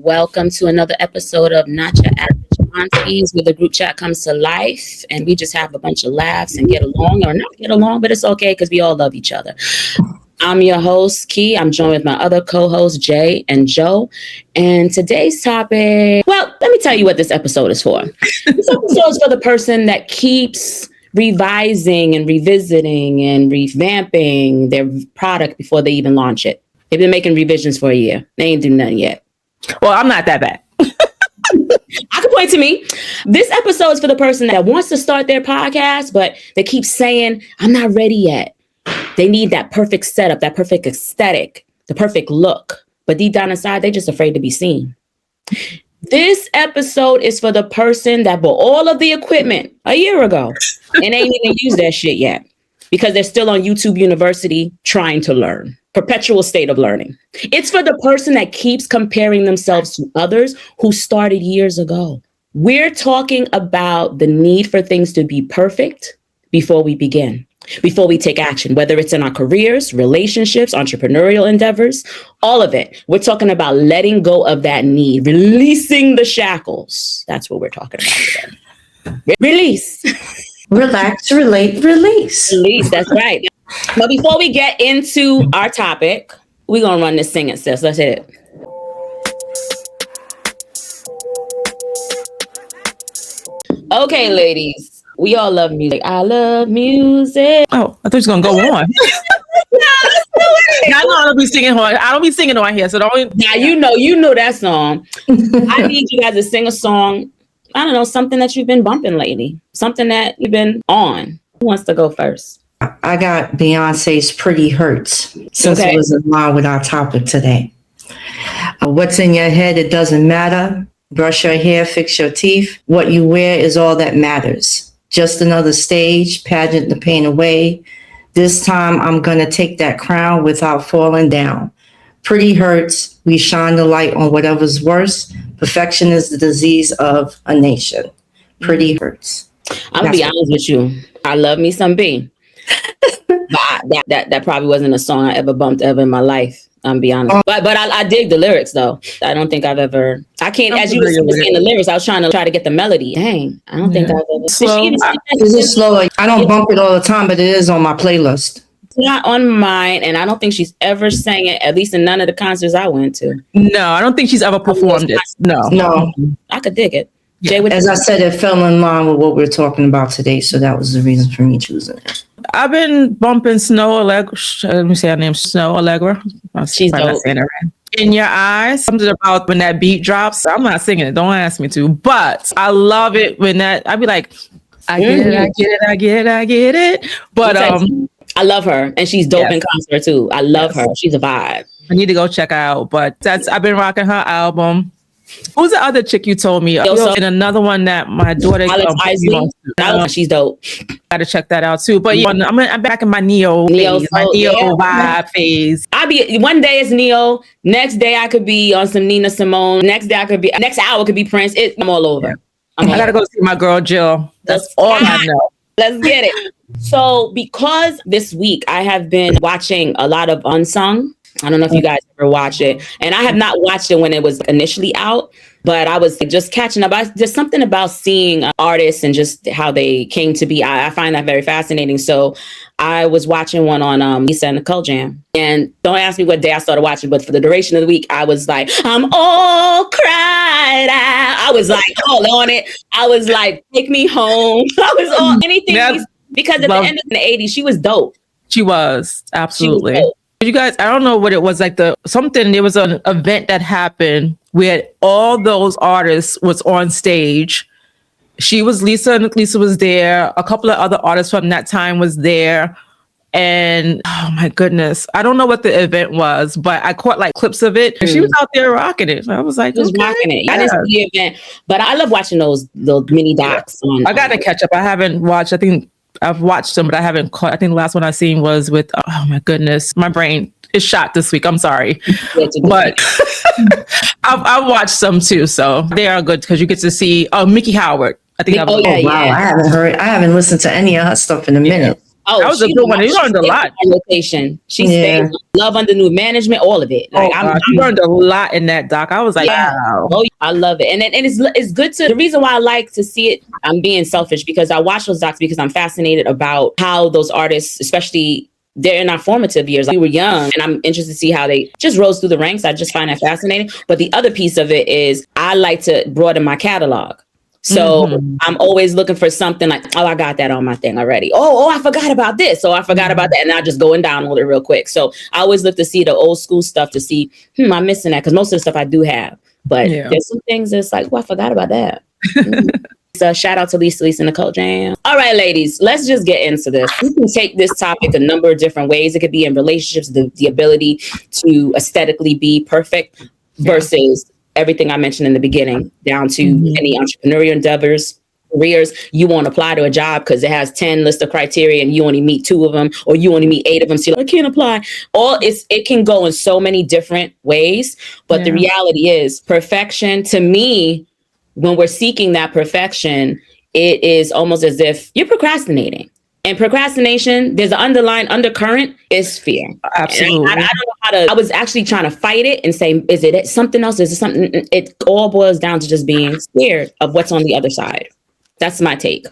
welcome to another episode of Not Your Average Aunties, where the group chat comes to life and we just have a bunch of laughs and get along, or not get along, but it's okay because we all love each other. I'm your host, Key. I'm joined with my other co-hosts, Jay and Joe. And today's topic, well, let me tell you what this episode is for. This episode is for the person that keeps revising and revisiting and revamping their product before they even launch it. They've been making revisions for a year. They ain't doing nothing yet. Well, I'm not that bad. I can point to me. This episode is for the person that wants to start their podcast, but they keep saying, I'm not ready yet. They need that perfect setup, that perfect aesthetic, the perfect look. But deep down inside, they're just afraid to be seen. This episode is for the person that bought all of the equipment a year ago and ain't even used that shit yet because they're still on YouTube University trying to learn. Perpetual state of learning. It's for the person that keeps comparing themselves to others who started years ago. We're talking about the need for things to be perfect before we begin, before we take action, whether it's in our careers, relationships, entrepreneurial endeavors, all of it. We're talking about letting go of that need, releasing the shackles. That's what we're talking about today. Release. Relax, relate, release. Release, that's right. But before we get into our topic, we're going to run this singing, sis. Let's hit it. Okay, ladies. We all love music. I love music. Oh, I thought you was going to go on. I know I don't be singing on. I don't be singing on here, so don't. Now, you know that song. I need you guys to sing a song. I don't know, something that you've been bumping lately. Something that you've been on. Who wants to go first? I got Beyonce's Pretty Hurts, since it was in line with our topic today. What's in your head, it doesn't matter. Brush your hair, fix your teeth. What you wear is all that matters. Just another stage, pageant the pain away. This time I'm going to take that crown without falling down. Pretty hurts, we shine the light on whatever's worse. Perfection is the disease of a nation. Pretty hurts. I'm going to be honest with you. I love me some B. But that probably wasn't a song I ever bumped ever in my life. I'm be honest. But I dig the lyrics though. I don't think I've ever. I can't. As you were saying the lyrics, I was trying to get the melody. Dang, I don't think I've ever. Slow. Is it slow? I don't bump it all the time, but it is on my playlist. It's not on mine, and I don't think she's ever sang it. At least in none of the concerts I went to. No, I don't think she's ever performed it. No. I could dig it. Jay, as I said, it fell in line with what we're talking about today, so that was the reason for me choosing it. I've been bumping Snow Allegra. Let me say her name, Snow Allegra. She's dope. Saying it right. In Your Eyes, something about when that beat drops. I'm not singing it. Don't ask me to. But I love it when that. I'd be like, I get it. But I love her, and she's dope in concert too. I love her. She's a vibe. I need to go check her out. But I've been rocking her album. Who's the other chick you told me? And another one that my daughter. She's dope. Got to check that out too. But yeah, I'm back in my Neo vibe phase. I'll be one day it's Neo. Next day I could be on some Nina Simone. Next hour could be Prince. I'm all over. I gotta go see my girl Jill. That's all I know. Let's get it. So because this week I have been watching a lot of Unsung. I don't know if you guys ever watch it. And I have not watched it when it was initially out, but I was just catching up. There's something about seeing artists and just how they came to be. I find that very fascinating. So I was watching one on Lisa and Nicole Jam. And don't ask me what day I started watching, but for the duration of the week, I was like, I'm all cried out. I was like, all on it. I was like, take me home. I was all anything. Because at the end of the 80s, she was dope. She was. Absolutely. You guys, I don't know what it was like. There was an event that happened where all those artists was on stage. Lisa was there. A couple of other artists from that time was there. And oh my goodness, I don't know what the event was, but I caught like clips of it. And she was out there rocking it. So I was like, rocking it. Yeah. I didn't see the event, but I love watching those little mini docs. I got to catch up. I haven't watched, I've watched them, but I haven't caught. I think the last one I seen was with, oh my goodness, my brain is shot this week. I'm sorry. But I've watched some too. So they are good because you get to see Mickey Howard. I think wow. I haven't listened to any of her stuff in a minute. Oh, that was a good one. You learned a lot. Rotation. She stayed love under new management, all of it. Like I learned a lot in that doc. I was like, wow. Oh, I love it. And it's good to, the reason why I like to see it, I'm being selfish because I watch those docs because I'm fascinated about how those artists, especially they're in our formative years. Like, we were young, and I'm interested to see how they just rose through the ranks. I just find that fascinating. But the other piece of it is I like to broaden my catalog. So I'm always looking for something like, oh, I got that on my thing already. Oh, I forgot about this. So I forgot about that. And I just go and download it real quick. So I always look to see the old school stuff to see, I'm missing that. Because most of the stuff I do have. But there's some things that's like, I forgot about that. So shout out to Lisa Nicole Jam. All right, ladies, let's just get into this. We can take this topic a number of different ways. It could be in relationships, the ability to aesthetically be perfect versus everything I mentioned in the beginning, down to any entrepreneurial endeavors, careers. You won't apply to a job because it has 10 list of criteria and you only meet 2 of them, or you only meet 8 of them. So you're like, I can't apply. It can go in so many different ways. But the reality is perfection to me, when we're seeking that perfection, it is almost as if you're procrastinating. And procrastination, there's an underlying undercurrent, is fear. Absolutely. I don't know how to, I was actually trying to fight it and say, is it something else? Is it something? It all boils down to just being scared of what's on the other side. That's my take.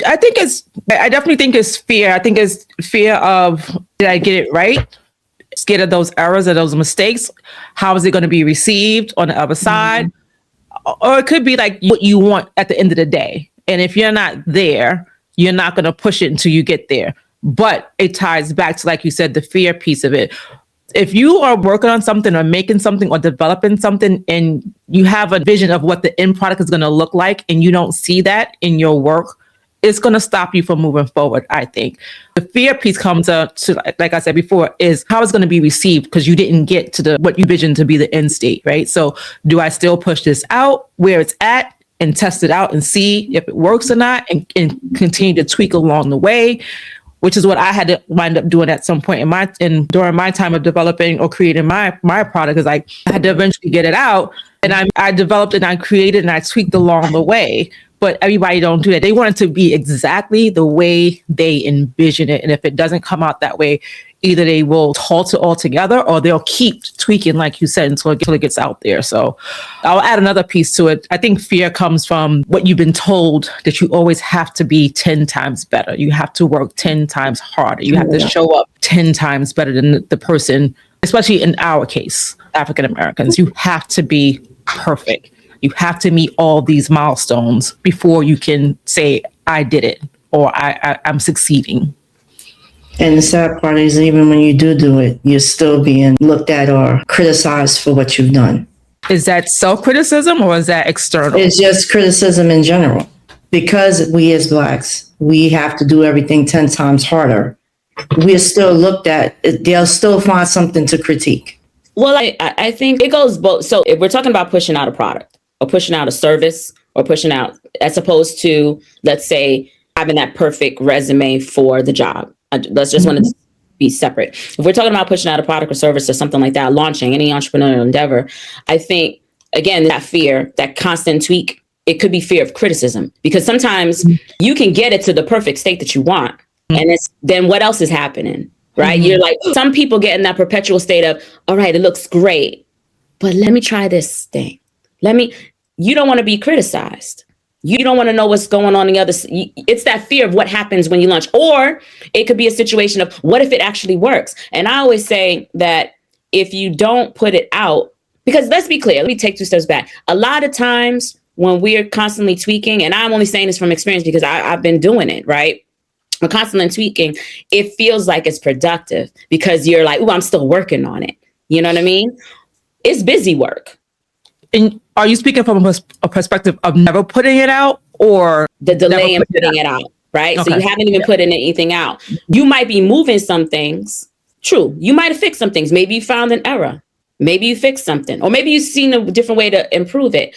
I definitely think it's fear. I think it's fear of, did I get it right? Scared of those errors or those mistakes. How is it going to be received on the other side? Or it could be like what you want at the end of the day. And if you're not there, you're not going to push it until you get there. But it ties back to, like you said, the fear piece of it. If you are working on something or making something or developing something and you have a vision of what the end product is going to look like and you don't see that in your work, it's going to stop you from moving forward, I think. The fear piece comes up to, like I said before, is how it's going to be received because you didn't get to what you visioned to be the end state, right? So do I still push this out where it's at and test it out and see if it works or not and continue to tweak along the way, which is what I had to wind up doing at some point during my time of developing or creating my product, is like I had to eventually get it out, and I developed and I created and I tweaked along the way. But everybody don't do that. They want it to be exactly the way they envision it. And if it doesn't come out that way, either they will halt it altogether or they'll keep tweaking, like you said, until it gets out there. So I'll add another piece to it. I think fear comes from what you've been told, that you always have to be 10 times better. You have to work 10 times harder. You have to show up 10 times better than the person, especially in our case, African Americans. You have to be perfect. You have to meet all these milestones before you can say, I did it, or I'm succeeding. And the sad part is, even when you do it, you're still being looked at or criticized for what you've done. Is that self-criticism or is that external? It's just criticism in general. Because we as Blacks, we have to do everything 10 times harder. We're still looked at. They'll still find something to critique. Well, I think it goes both. So if we're talking about pushing out a product or pushing out a service or pushing out, as opposed to, let's say, having that perfect resume for the job. Let's just want to be separate. If we're talking about pushing out a product or service or something like that, launching any entrepreneurial endeavor, I think, again, that fear, that constant tweak, it could be fear of criticism, because sometimes you can get it to the perfect state that you want. And then what else is happening, right? You're like, some people get in that perpetual state of, all right, it looks great, but let me try this thing. You don't want to be criticized. You don't want to know what's going on the other side. It's that fear of what happens when you launch. Or it could be a situation of, what if it actually works? And I always say that if you don't put it out, because let's be clear, let me take 2 steps back. A lot of times when we're constantly tweaking, and I'm only saying this from experience because I've been doing it, right? We're constantly tweaking. It feels like it's productive because you're like, oh, I'm still working on it. You know what I mean? It's busy work. And are you speaking from a perspective of never putting it out, or the delay in putting it out, right? Okay. So you haven't even put anything out. You might be moving some things. True. You might have fixed some things. Maybe you found an error. Maybe you fixed something, or maybe you've seen a different way to improve it.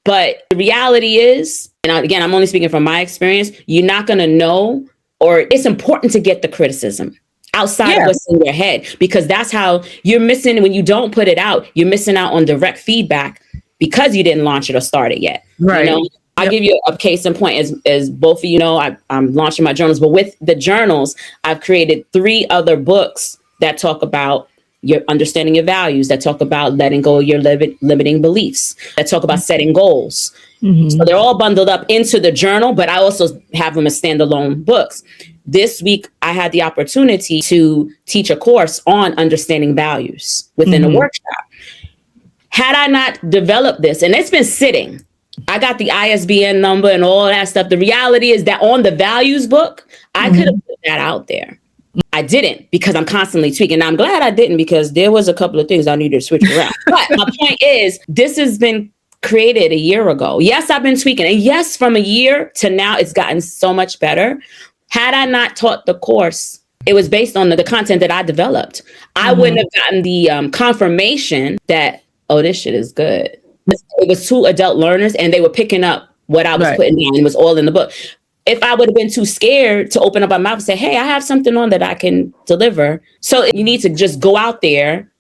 But the reality is, and again, I'm only speaking from my experience, you're not going to know, or it's important to get the criticism outside of what's in your head, because that's how you're missing. When you don't put it out, you're missing out on direct feedback because you didn't launch it or start it yet. Right. You know? I'll give you a case in point. As both of you know, I'm launching my journals, but with the journals, I've created 3 other books that talk about your understanding your values, that talk about letting go of your limiting beliefs, that talk about setting goals. So they're all bundled up into the journal, but I also have them as standalone books. This week, I had the opportunity to teach a course on understanding values within a workshop. Had I not developed this, and it's been sitting, I got the ISBN number and all that stuff. The reality is that on the values book, I could have put that out there. I didn't, because I'm constantly tweaking. Now, I'm glad I didn't, because there was a couple of things I needed to switch around. But my point is, this has been created a year ago. Yes, I've been tweaking. And yes, from a year to now, it's gotten so much better. Had I not taught the course, it was based on the content that I developed. I wouldn't have gotten the confirmation that, oh, this shit is good. It was 2 adult learners, and they were picking up what I was putting down. It was all in the book. If I would have been too scared to open up my mouth and say, hey, I have something on that I can deliver. So you need to just go out there.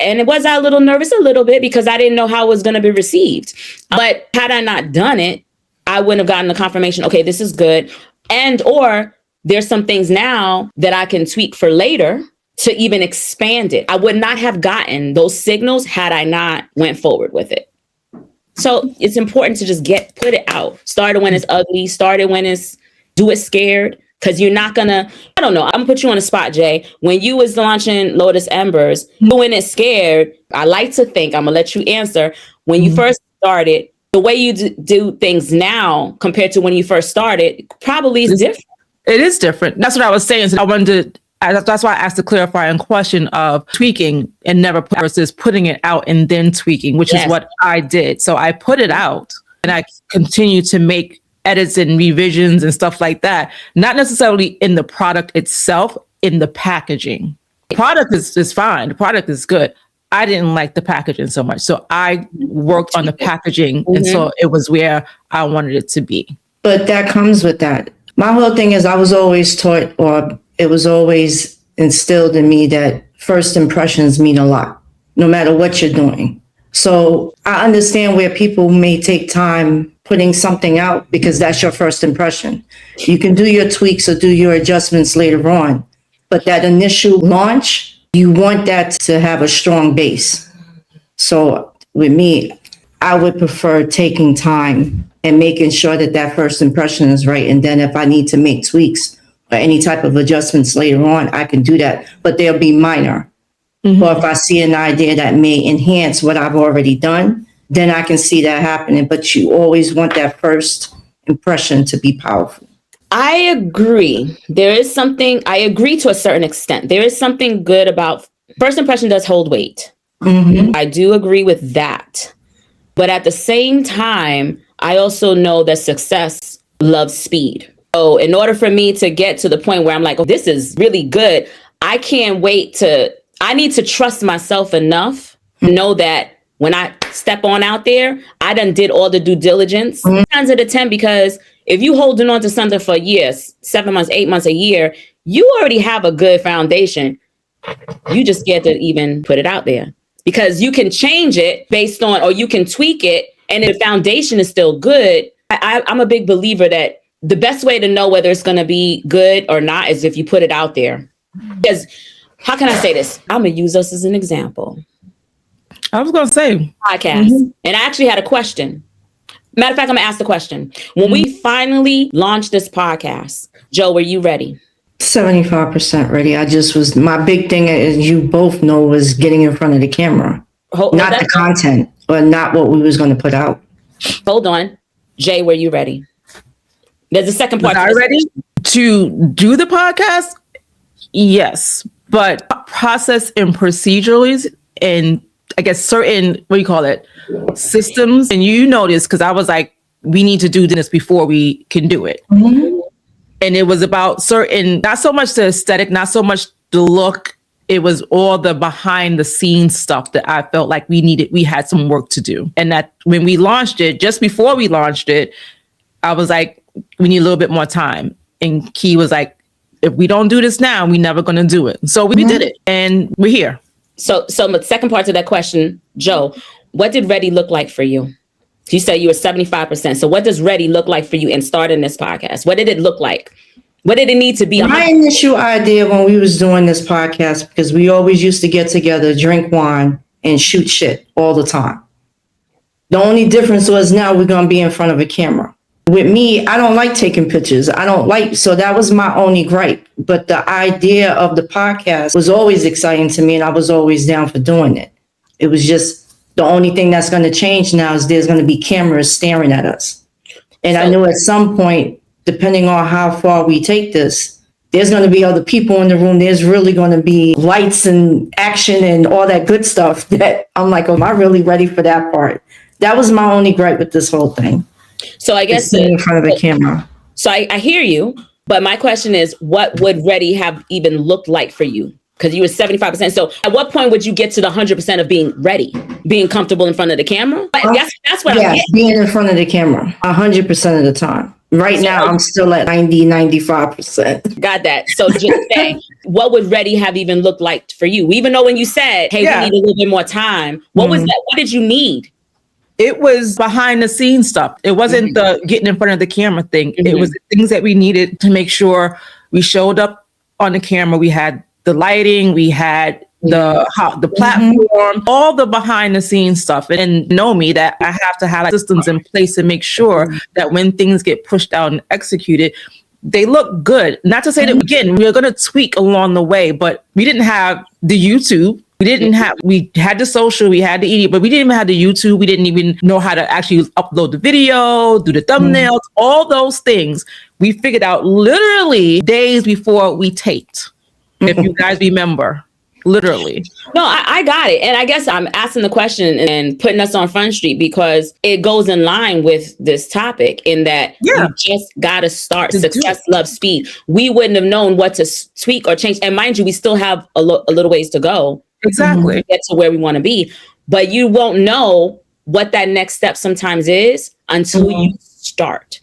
And was I a little nervous? A little bit, because I didn't know how it was going to be received. But had I not done it, I wouldn't have gotten the confirmation, okay, this is good. And or there's some things now that I can tweak for later to even expand it. I would not have gotten those signals had I not went forward with it. So it's important to just put it out. Start it when it's ugly. Start it when do it scared. Because you're not gonna, I don't know, I'm gonna put you on the spot, Jay. When you was launching Lotus Embers, doing it scared, I like to think, I'm gonna let you answer, when you first started, the way you do things now compared to when you first started probably is different. It is different. That's what I was saying. So that's why I asked the clarifying question of tweaking and never versus putting it out and then tweaking, which is what I did. So I put it out and I continue to make edits and revisions and stuff like that. Not necessarily in the product itself, in the packaging. The product is fine. The product is good. I didn't like the packaging so much. So I worked on the packaging. And so it was where I wanted it to be. But that comes with that. My whole thing is I was always taught, or it was always instilled in me, that first impressions mean a lot, no matter what you're doing. So I understand where people may take time putting something out because that's your first impression. You can do your tweaks or do your adjustments later on, but that initial launch, you want that to have a strong base. So with me, I would prefer taking time and making sure that that first impression is right. And then if I need to make tweaks or any type of adjustments later on, I can do that, but they'll be minor. Or if I see an idea that may enhance what I've already done, then I can see that happening. But you always want that first impression to be powerful. I agree. I agree to a certain extent. There is something good about first impression does hold weight. I do agree with that. But at the same time, I also know that success loves speed. So in order for me to get to the point where I'm like, oh, this is really good, I need to trust myself enough to know that when I step on out there, I done did all the due diligence. 9 times out of 10, because if you holding on to something for years, 7 months, 8 months, a year, you already have a good foundation. You just get to even put it out there because you can change it based on, or you can tweak it. And if the foundation is still good, I'm a big believer that the best way to know whether it's going to be good or not is if you put it out there. Because how can I say this? I'm going to use us as an example. I was going to say. Podcast. And I actually had a question. Matter of fact, I'm going to ask the question. When we finally launched this podcast, Joe, were you ready? 75% ready. My big thing, as you both know, was getting in front of the camera. Not the content, but not what we was going to put out. Hold on. Jay, were you ready? There's a second part. Was I ready to do the podcast? Yes. But process and procedures and I guess certain, systems. And you noticed, because I was like, we need to do this before we can do it. And it was about certain, not so much the aesthetic, not so much the look. It was all the behind the scenes stuff that I felt like we had some work to do. And that when we launched it, just before we launched it, I was like, we need a little bit more time. And Key was like, if we don't do this now, we're never going to do it. So we did it and we're here. So the second part to that question, Joe, what did ready look like for you? You said you were 75%. So what does ready look like for you in starting this podcast? What did it look like? What did it need to be? My initial idea when we was doing this podcast, because we always used to get together, drink wine, and shoot shit all the time. The only difference was now we're going to be in front of a camera. With me, I don't like taking pictures. So that was my only gripe. But the idea of the podcast was always exciting to me, and I was always down for doing it. It was just the only thing that's going to change now is there's going to be cameras staring at us. And I knew at some point, depending on how far we take this, there's going to be other people in the room. There's really going to be lights and action and all that good stuff that I'm like, oh, am I really ready for that part? That was my only gripe with this whole thing. So I guess in front of the camera. So I hear you, but my question is, what would ready have even looked like for you? Because you were 75%. So at what point would you get to the 100% of being ready, being comfortable in front of the camera? That's what I'm getting. Being in front of the camera 100% of the time. Right now, I'm still at 95%. Got that. So just say, what would ready have even looked like for you? Even though when you said, hey, we need a little bit more time, what was that? What did you need? It was behind the scenes stuff. It wasn't the getting in front of the camera thing. It was the things that we needed to make sure we showed up on the camera. We had the lighting, we had the platform, all the behind the scenes stuff. And know me that I have to have systems in place to make sure that when things get pushed out and executed, they look good. Not to say that, again, we're going to tweak along the way, but we didn't have the YouTube. We had the social, we had the ED, but we didn't even have the YouTube. We didn't even know how to actually upload the video, do the thumbnails, all those things. We figured out literally days before we taped. If you guys remember, literally. No, I got it. And I guess I'm asking the question and putting us on Front Street because it goes in line with this topic in that you just got to start. Success, love, speed. We wouldn't have known what to tweak or change. And mind you, we still have a little ways to go. Exactly. To get to where we want to be. But you won't know what that next step sometimes is until you start.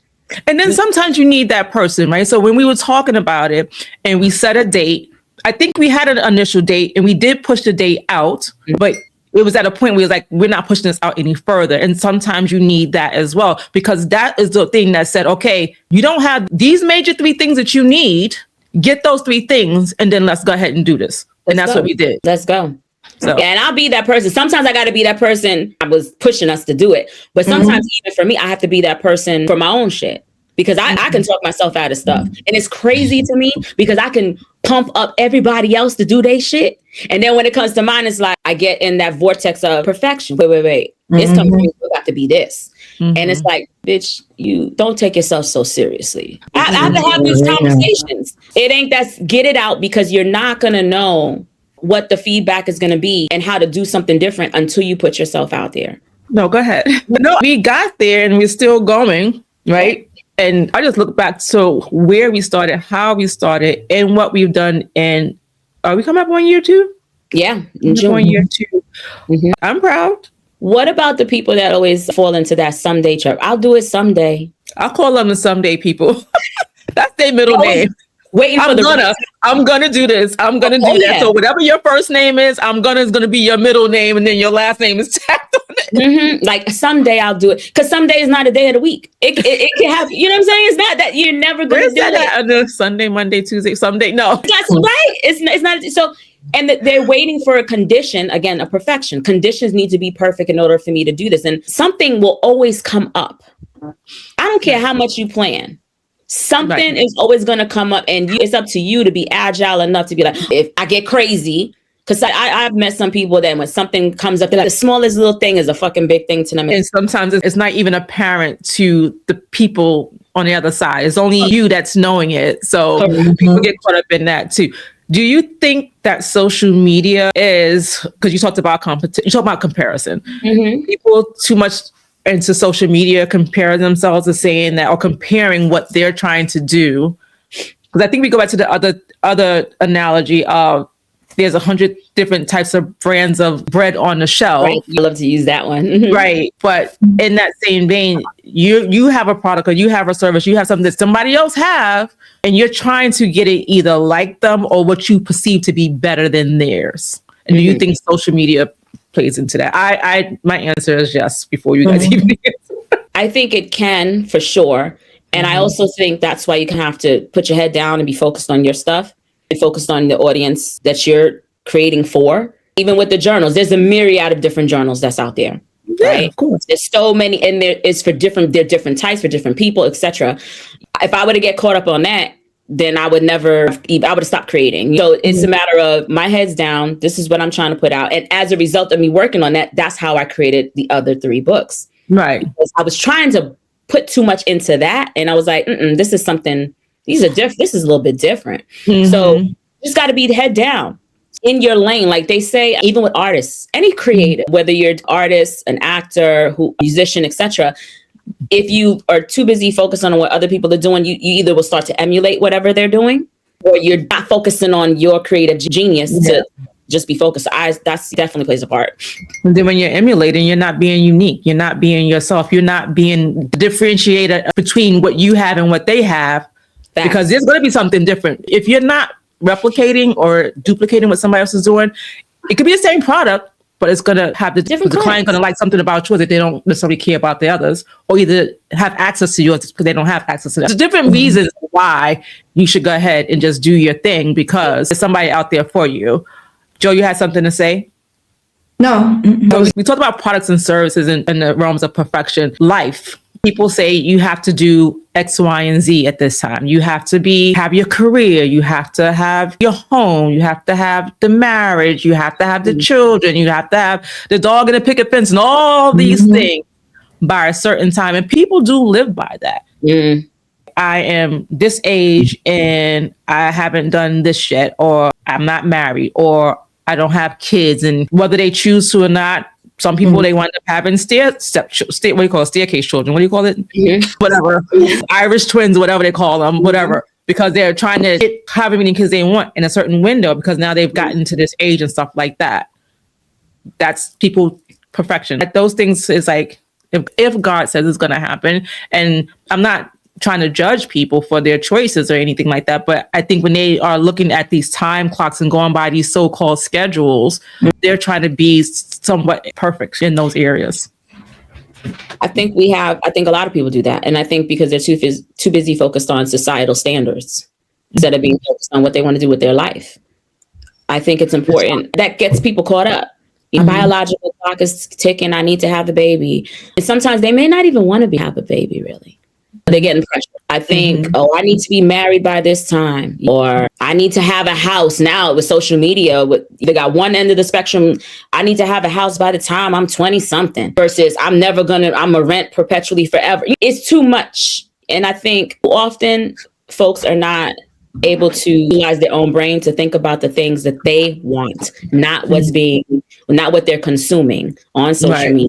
And then sometimes you need that person, right? So when we were talking about it and we set a date, I think we had an initial date and we did push the date out, but it was at a point where it was like, we're not pushing this out any further. And sometimes you need that as well, because that is the thing that said, okay, you don't have these major 3 things that you need, get those 3 things, and then let's go ahead and do this. And that's what we did. Let's go. So. And I'll be that person. Sometimes I got to be that person. I was pushing us to do it. But sometimes even for me, I have to be that person for my own shit. Because I can talk myself out of stuff. And it's crazy to me because I can pump up everybody else to do their shit. And then when it comes to mine, it's like I get in that vortex of perfection. Wait. This company got to be this. And it's like, bitch, you don't take yourself so seriously. I have to have these conversations. It ain't get it out because you're not going to know what the feedback is going to be and how to do something different until you put yourself out there. No, go ahead. No, we got there and we're still going, right? And I just look back to where we started, how we started, and what we've done. And are we coming up on year 2? Yeah, in June. On year 2. I'm proud. What about the people that always fall into that someday trap? I'll do it someday. I'll call them the someday people. That's their middle name. Waiting for I'm gonna do this. I'm gonna do that. So whatever your first name is, is gonna be your middle name, and then your last name is tacked on it. Like someday I'll do it, because someday is not a day of the week. It can have, you know what I'm saying? It's not that you're never gonna do it. Sunday, Monday, Tuesday, someday. No, that's right. It's not so. And they're waiting for a condition, again, a perfection. Conditions need to be perfect in order for me to do this, and something will always come up. I don't care how much you plan. Something is always going to come up, and it's up to you to be agile enough to be like, if I get crazy, because I've met some people that when something comes up, they're like, the smallest little thing is a fucking big thing to them. And sometimes it's not even apparent to the people on the other side. It's only you that's knowing it. So people get caught up in that too. Do you think that social media is, because you talked about comparison, people too much into social media compare themselves to saying that, or comparing what they're trying to do? Because I think we go back to the other analogy of there's 100 different types of brands of bread on the shelf. Right. I love to use that one. Right. But in that same vein, you have a product or you have a service, you have something that somebody else have, and you're trying to get it either like them or what you perceive to be better than theirs. And do you think social media plays into that? My answer is yes, before you guys even answer. I think it can for sure. And I also think that's why you can have to put your head down and be focused on your stuff and focused on the audience that you're creating for. Even with the journals, there's a myriad of different journals that's out there. Yeah, right? of course. There's so many, and there is they're different types for different people, etc. If I were to get caught up on that, then I would have stopped creating. So it's a matter of my head's down. This is what I'm trying to put out. And as a result of me working on that, that's how I created the other 3 books. Right. Because I was trying to put too much into that. And I was like, this is something, this is a little bit different. So you just got to be the head down in your lane. Like they say, even with artists, any creative, whether you're an artist, an actor, musician, etc. If you are too busy focused on what other people are doing, you either will start to emulate whatever they're doing, or you're not focusing on your creative genius to just be focused. That's definitely plays a part. And then when you're emulating, you're not being unique. You're not being yourself. You're not being differentiated between what you have and what they have. Facts. Because there's going to be something different. If you're not replicating or duplicating what somebody else is doing, it could be the same product, but it's going to have the client going to like something about yours that they don't necessarily care about the others, or either have access to yours because they don't have access to that. There's different reasons why you should go ahead and just do your thing, because there's somebody out there for you. Joe, you had something to say? No. So we talked about products and services in the realms of perfection. Life. People say you have to do X, Y, and Z at this time. You have to have your career. You have to have your home. You have to have the marriage. You have to have the children. You have to have the dog and the picket fence and all these things by a certain time. And people do live by that. I am this age and I haven't done this yet, or I'm not married, or I don't have kids. And whether they choose to or not, some people, they wind up having staircase children. What do you call it? Whatever. Irish twins, whatever they call them, whatever. Because they're trying to get however many kids they want in a certain window, because now they've gotten to this age and stuff like that. That's people perfection. Those things is like, if God says it's going to happen, and I'm not trying to judge people for their choices or anything like that. But I think when they are looking at these time clocks and going by these so-called schedules, they're trying to be somewhat perfect in those areas. I think a lot of people do that. And I think because they're too busy focused on societal standards instead of being focused on what they want to do with their life. I think it's important. That gets people caught up. Biological clock is ticking. I need to have the baby. And sometimes they may not even want to have a baby, really. They're getting pressure. I think, I need to be married by this time, or I need to have a house. Now with social media, they got one end of the spectrum. I need to have a house by the time I'm 20 something versus I'm a rent perpetually forever. It's too much. And I think often folks are not able to utilize their own brain to think about the things that they want, not what they're consuming on social media.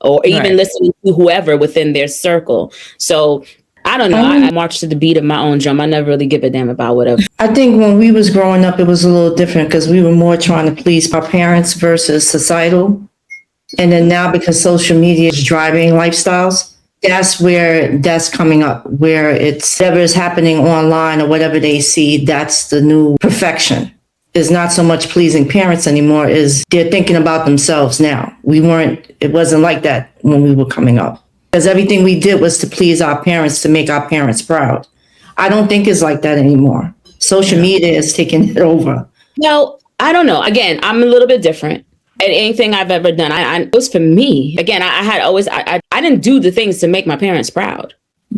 Or even listening to whoever within their circle. So I don't know. I march to the beat of my own drum. I never really give a damn about whatever. I think when we was growing up, it was a little different because we were more trying to please our parents versus societal. And then now, because social media is driving lifestyles, that's coming up, where it's whatever is happening online or whatever they see, that's the new perfection. Is not so much pleasing parents anymore, is they're thinking about themselves now. It wasn't like that when we were coming up. Because everything we did was to please our parents, to make our parents proud. I don't think it's like that anymore. Social media is taking it over. No, I don't know. Again, I'm a little bit different. And anything I've ever done, it was for me. Again, I didn't do the things to make my parents proud.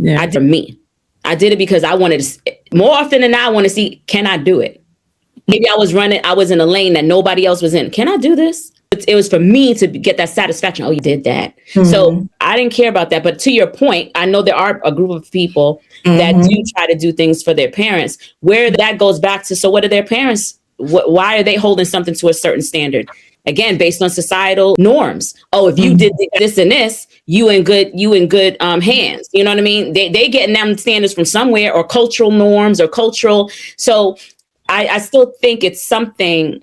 I did me. I did it because I wanted to, more often than not, I want to see, can I do it? Maybe I was in a lane that nobody else was in. Can I do this? It was for me to get that satisfaction. Oh, you did that. So I didn't care about that. But to your point, I know there are a group of people that do try to do things for their parents, where that goes back to, so what are their parents? Why are they holding something to a certain standard? Again, based on societal norms. Oh, if you did this and this, you in good hands. You know what I mean? They getting them standards from somewhere, or cultural norms or cultural. So I still think it's something.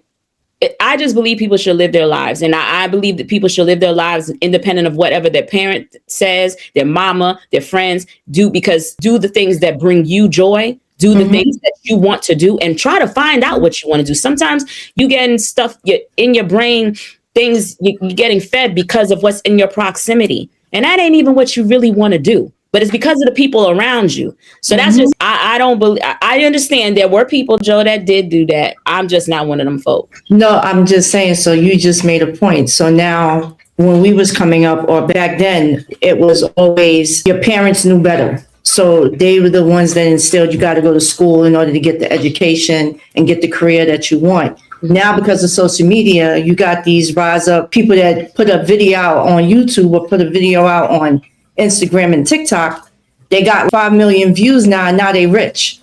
I just believe people should live their lives. And I believe that people should live their lives independent of whatever their parent says, their mama, their friends do, because do the things that bring you joy. Do the things that you want to do, and try to find out what you want to do. Sometimes you getting stuff in your brain, things you're getting fed because of what's in your proximity. And that ain't even what you really want to do. But it's because of the people around you. So that's just, I don't believe, I understand there were people, Joe, that did do that. I'm just not one of them folk. No, I'm just saying, so you just made a point. So now when we was coming up, or back then, it was always your parents knew better. So they were the ones that instilled you got to go to school in order to get the education and get the career that you want. Now, because of social media, you got these rise up people that put a video out on YouTube or put a video out on Instagram and TikTok. They got 5 million views now, and now they rich.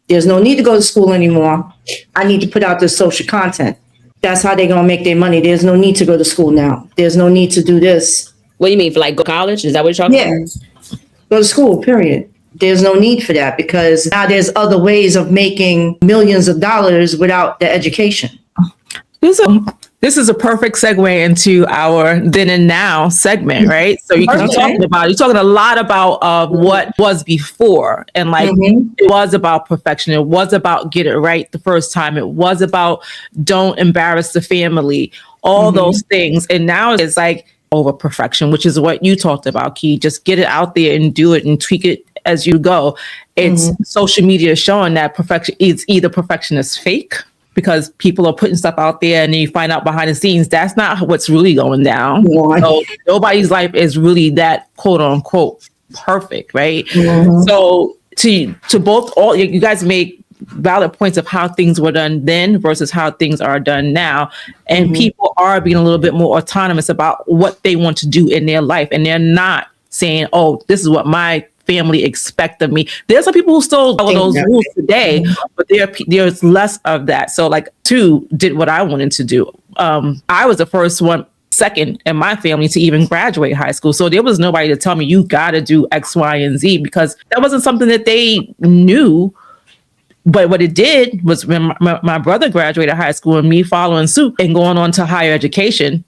There's no need to go to school anymore. I need to put out this social content. That's how they're going to make their money. There's no need to go to school now. There's no need to do this. What do you mean, for like go to college? Is that what you're talking about? Yeah. Go to school, period. There's no need for that because now there's other ways of making millions of dollars without the education. This is a perfect segue into our then and now segment, right? So you're talking a lot about what was before, and like it was about perfection. It was about get it right the first time. It was about don't embarrass the family, all those things. And now it's like over perfection, which is what you talked about, Key. Just get it out there and do it and tweak it as you go. It's social media showing that perfection is either perfection is fake, because people are putting stuff out there and then you find out behind the scenes, that's not what's really going down. So nobody's life is really that quote unquote perfect, right? So to both, all you guys make valid points of how things were done then versus how things are done now. And people are being a little bit more autonomous about what they want to do in their life. And they're not saying, oh, this is what my family expect of me. There's some people who still follow those rules today, but there's less of that. So like did what I wanted to do. I was the second in my family to even graduate high school. So there was nobody to tell me you got to do X, Y, and Z, because that wasn't something that they knew. But what it did was when my brother graduated high school and me following suit and going on to higher education,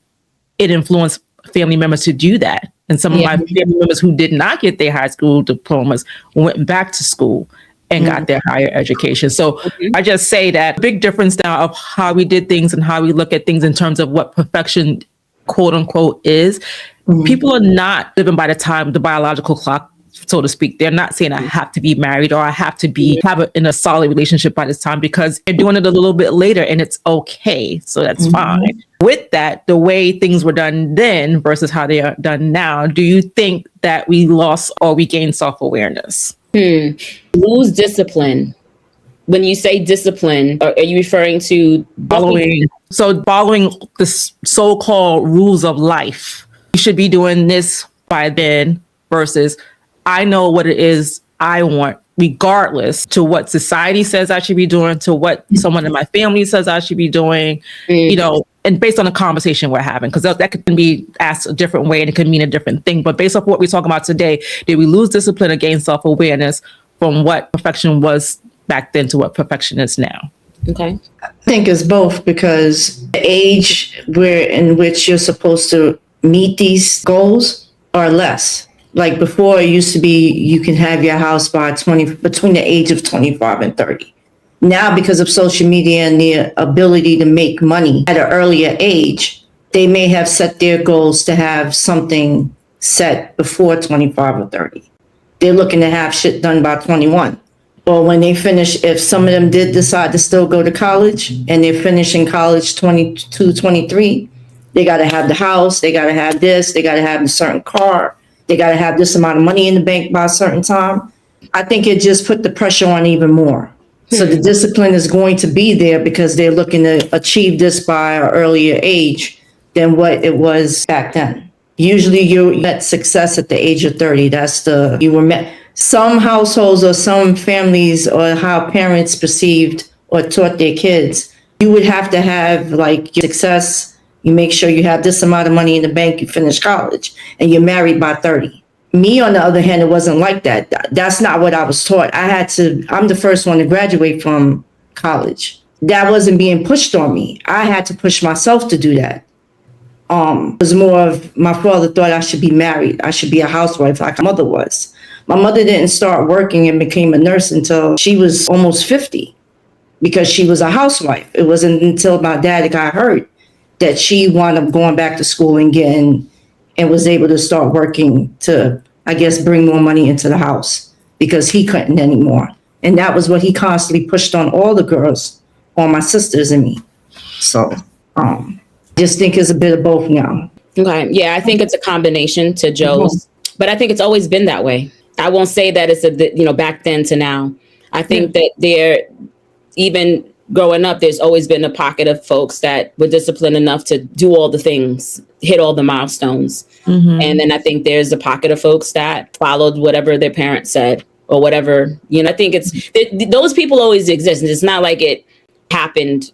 it influenced family members to do that. And some of my family members who did not get their high school diplomas went back to school and got their higher education. So I just say that big difference now of how we did things and how we look at things in terms of what perfection, quote unquote, is. People are not living by the biological clock, so to speak. They're not saying I have to be married or I have to in a solid relationship by this time, because they're doing it a little bit later and it's okay. So that's fine. With that, the way things were done then versus how they are done now, do you think that we lost or we gained self-awareness? Lose discipline. When you say discipline, are you referring to following the so-called rules of life? You should be doing this by then versus I know what it is I want, regardless to what society says I should be doing, to what someone in my family says I should be doing, and based on the conversation we're having, because that can be asked a different way and it can mean a different thing. But based off what we're talking about today, did we lose discipline or gain self-awareness from what perfection was back then to what perfection is now? Okay. I think it's both, because the age in which you're supposed to meet these goals are less. Like before, it used to be you can have your house by between the age of 25 and 30. Now, because of social media and the ability to make money at an earlier age, they may have set their goals to have something set before 25 or 30. They're looking to have shit done by 21. Or when they finish, if some of them did decide to still go to college and they're finishing college 22, 23, they got to have the house, they got to have this, they got to have a certain car, they got to have this amount of money in the bank by a certain time. I think it just put the pressure on even more. So the discipline is going to be there because they're looking to achieve this by an earlier age than what it was back then. Usually you met success at the age of 30. Some households or some families or how parents perceived or taught their kids, you would have to have like your success. You make sure you have this amount of money in the bank, you finish college, and you're married by 30. Me, on the other hand, it wasn't like that. That's not what I was taught. I'm the first one to graduate from college. That wasn't being pushed on me. I had to push myself to do that. It was more of my father thought I should be married. I should be a housewife like my mother was. My mother didn't start working and became a nurse until she was almost 50 because she was a housewife. It wasn't until my dad got hurt that she wound up going back to school and getting and was able to start working to, I guess, bring more money into the house because he couldn't anymore. And that was what he constantly pushed on all the girls, all my sisters and me. So just think it's a bit of both now. Okay. Yeah, I think it's a combination to Joe's, but I think it's always been that way. I won't say that it's back then to now. I think that even growing up, there's always been a pocket of folks that were disciplined enough to do all the things, hit all the milestones. And then I think there's a pocket of folks that followed whatever their parents said or whatever. I think those people always exist. And it's not like it happened,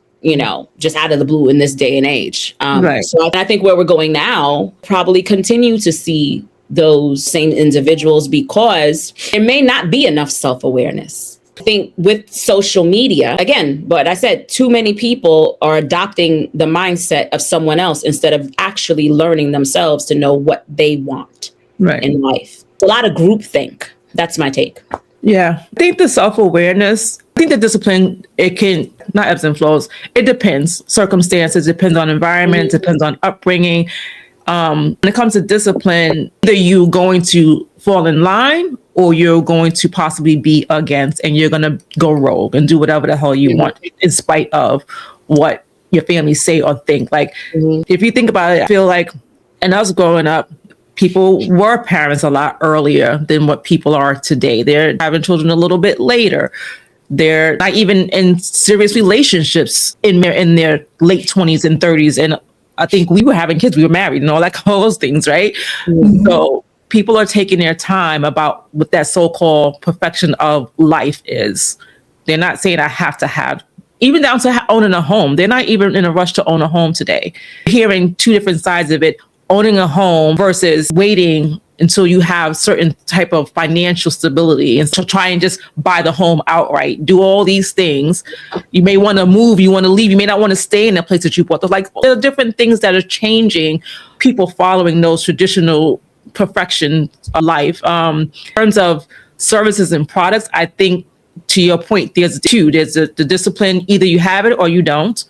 just out of the blue in this day and age. Right. So I think where we're going now, probably continue to see those same individuals because there may not be enough self-awareness. I think with social media, again, but I said too many people are adopting the mindset of someone else instead of actually learning themselves to know what they want in life. It's a lot of groupthink. That's my take. Yeah. I think the self-awareness, I think the discipline, it can, not ebbs and flows. It depends. Circumstances, depends on environment, depends on upbringing. When it comes to discipline, either you going to fall in line or you're going to possibly be against and you're going to go rogue and do whatever the hell you want in spite of what your family say or think. Like, if you think about it, I feel like, and us growing up, people were parents a lot earlier than what people are today. They're having children a little bit later. They're not even in serious relationships in their late 20s and 30s. And I think we were having kids, we were married and all those things, right? So people are taking their time about what that so-called perfection of life is. They're not saying I have to have, even down to owning a home. They're not even in a rush to own a home today. Hearing two different sides of it, owning a home versus waiting until you have certain type of financial stability and to try and just buy the home outright, do all these things. You may want to move, you want to leave, you may not want to stay in the place that you bought. There are different things that are changing, people following those traditional perfection of life. In terms of services and products, I think to your point, there's the discipline, either you have it or you don't.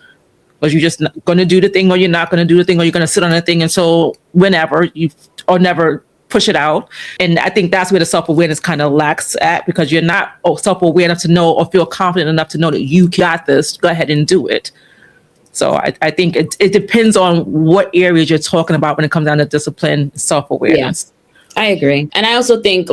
Or you're just not going to do the thing or you're not going to do the thing or you're going to sit on the thing. And so whenever or never push it out. And I think that's where the self-awareness kind of lacks at, because you're not self-aware enough to know or feel confident enough to know that you got this, go ahead and do it. So I think it depends on what areas you're talking about when it comes down to discipline, self-awareness. Yeah, I agree. And I also think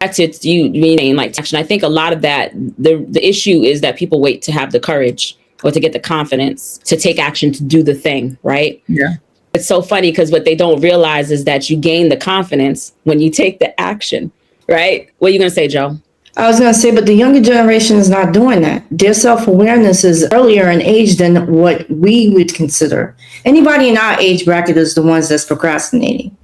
that's it, you meaning action. I think a lot of that, the issue is that people wait to have the courage or to get the confidence to take action, to do the thing, right? Yeah. It's so funny because what they don't realize is that you gain the confidence when you take the action, right? What are you going to say, Joe? I was going to say, but the younger generation is not doing that. Their self-awareness is earlier in age than what we would consider. Anybody in our age bracket is the ones that's procrastinating.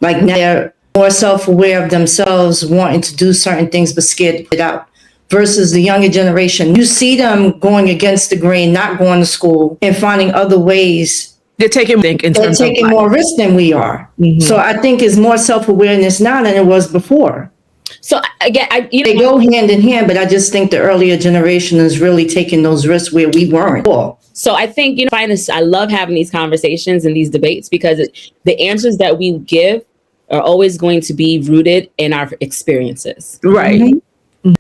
Like, they're more self-aware of themselves, wanting to do certain things, but scared to put it out. Versus the younger generation, you see them going against the grain, not going to school and finding other ways. They're taking more risk than we are. So I think it's more self-awareness now than it was before. So again, they go hand in hand, but I just think the earlier generation is really taking those risks where we weren't. So I think, I love having these conversations and these debates because the answers that we give are always going to be rooted in our experiences. Right.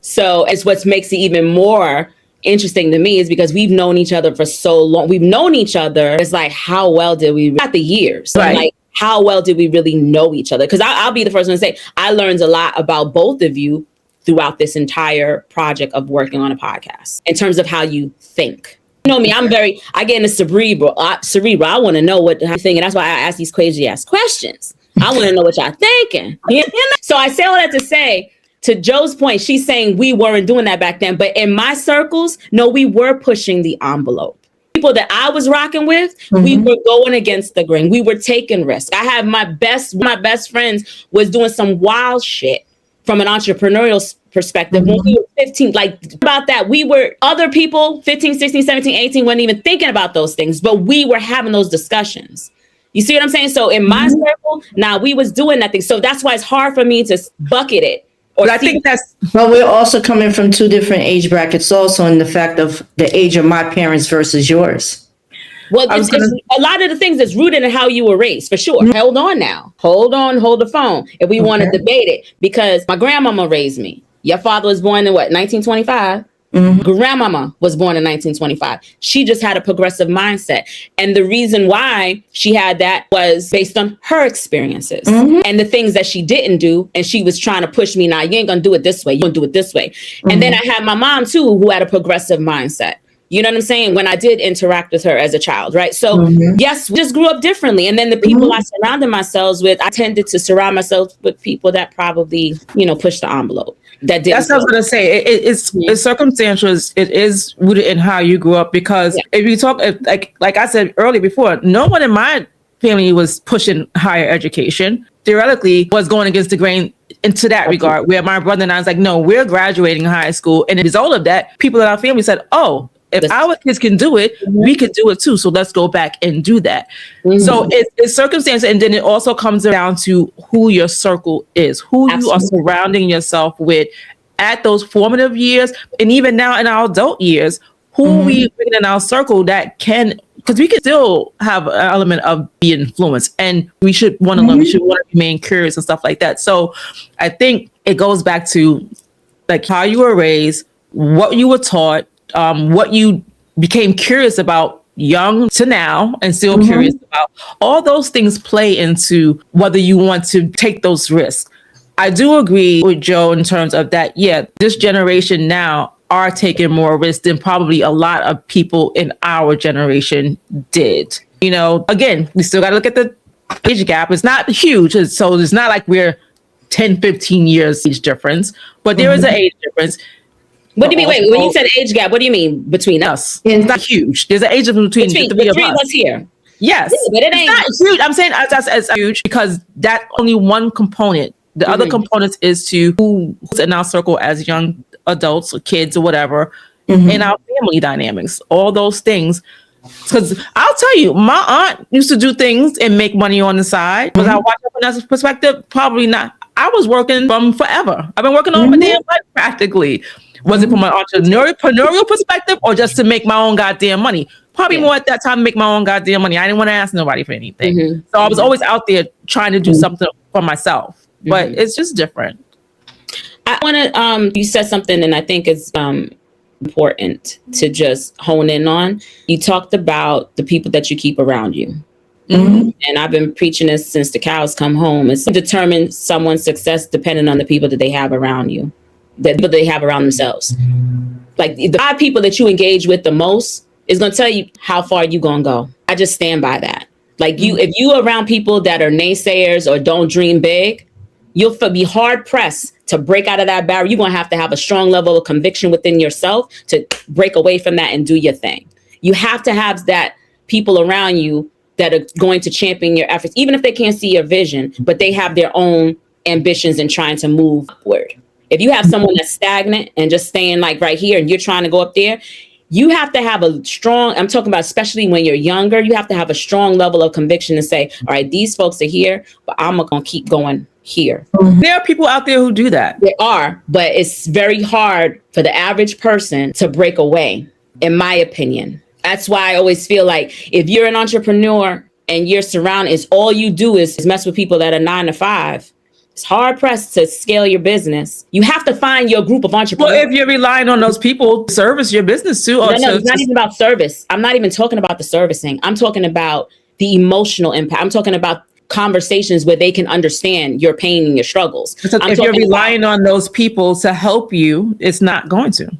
So it's what makes it even more interesting to me is because we've known each other for so long. We've known each other. It's like, how well did we, not the years, right. How well did we really know each other? Because I'll be the first one to say, I learned a lot about both of you throughout this entire project of working on a podcast in terms of how you think. You know me, I get into cerebral. I want to know what you think. And that's why I ask these crazy ass questions. I want to know what y'all thinking. So I say all that to say, to Joe's point, she's saying we weren't doing that back then. But in my circles, no, we were pushing the envelope. People that I was rocking with, we were going against the grain. We were taking risks. I have my best friends was doing some wild shit from an entrepreneurial perspective. When we were 15, about that, we were, other people, 15, 16, 17, 18, weren't even thinking about those things, but we were having those discussions. You see what I'm saying? So in my circle, now we was doing that thing. So that's why it's hard for me to bucket it. But I think but we're also coming from two different age brackets also in the fact of the age of my parents versus yours. Well, a lot of the things is rooted in how you were raised, for sure. Mm-hmm. Hold on now. Hold the phone. If we want to debate it, because my grandmama raised me. Your father was born in what, 1925? Mm-hmm. Grandmama was born in 1925. She just had a progressive mindset. And the reason why she had that was based on her experiences and the things that she didn't do. And she was trying to push me, now you ain't gonna do it this way. You're gonna do it this way. And then I had my mom too, who had a progressive mindset. You know what I'm saying? When I did interact with her as a child, right? So yes, we just grew up differently. And then the people I surrounded myself with, I tended to surround myself with people that probably, push the envelope. That's what I was going to say. It's circumstantial. It is rooted in how you grew up, because if you talk, like I said earlier before, no one in my family was pushing higher education. Theoretically, was going against the grain into that regard, where my brother and I was like, no, we're graduating high school. And as a result of that, people in our family said, oh, if our kids can do it, we can do it too. So let's go back and do that. So it's circumstance. And then it also comes down to who your circle is, who you are surrounding yourself with at those formative years. And even now in our adult years, who we bring in our circle that can, because we can still have an element of being influenced, and we should want to learn, we should want to remain curious and stuff like that. So I think it goes back to like how you were raised, what you were taught, what you became curious about young to now and still curious about. All those things play into whether you want to take those risks. I do agree with Joe in terms of that. Yeah, this generation now are taking more risks than probably a lot of people in our generation did. Again, we still got to look at the age gap. It's not huge. So it's not like we're 10, 15 years age difference, but there is an age difference. What do you mean? Wait, when you said age gap, what do you mean between us? It's not huge. There's an age difference between the three of us here. Yes, but it ain't not huge. I'm saying it's huge because that's only one component. The other components is to who's in our circle as young adults or kids or whatever, and our family dynamics, all those things. Because I'll tell you, my aunt used to do things and make money on the side. Was I watching from that perspective? Probably not. I was working from forever. I've been working on my damn life practically. Was it from an entrepreneurial perspective or just to make my own goddamn money? Probably more at that time to make my own goddamn money. I didn't want to ask nobody for anything. So I was always out there trying to do something for myself. But it's just different. I want to, you said something and I think it's important to just hone in on. You talked about the people that you keep around you. And I've been preaching this since the cows come home. It's determine someone's success depending on the people that they have around you, the people they have around themselves. Like the 5 people that you engage with the most is going to tell you how far you going to go. I just stand by that. Like if you are around people that are naysayers or don't dream big, you'll be hard pressed to break out of that barrier. You're going to have a strong level of conviction within yourself to break away from that and do your thing. You have to have that people around you that are going to champion your efforts, even if they can't see your vision, but they have their own ambitions and trying to move upward. If you have someone that's stagnant and just staying like right here and you're trying to go up there, you have to have a strong, I'm talking about especially when you're younger, you have to have a strong level of conviction to say, all right, these folks are here, but I'm going to keep going here. There are people out there who do that. There are, but it's very hard for the average person to break away, in my opinion. That's why I always feel like if you're an entrepreneur and you're surrounded, it's all you do is mess with people that are 9 to 5. It's hard pressed to scale your business. You have to find your group of entrepreneurs. Well, if you're relying on those people to service your business too. No, it's not even about service. I'm not even talking about the servicing. I'm talking about the emotional impact. I'm talking about conversations where they can understand your pain and your struggles. If you're relying on those people to help you, it's not going to.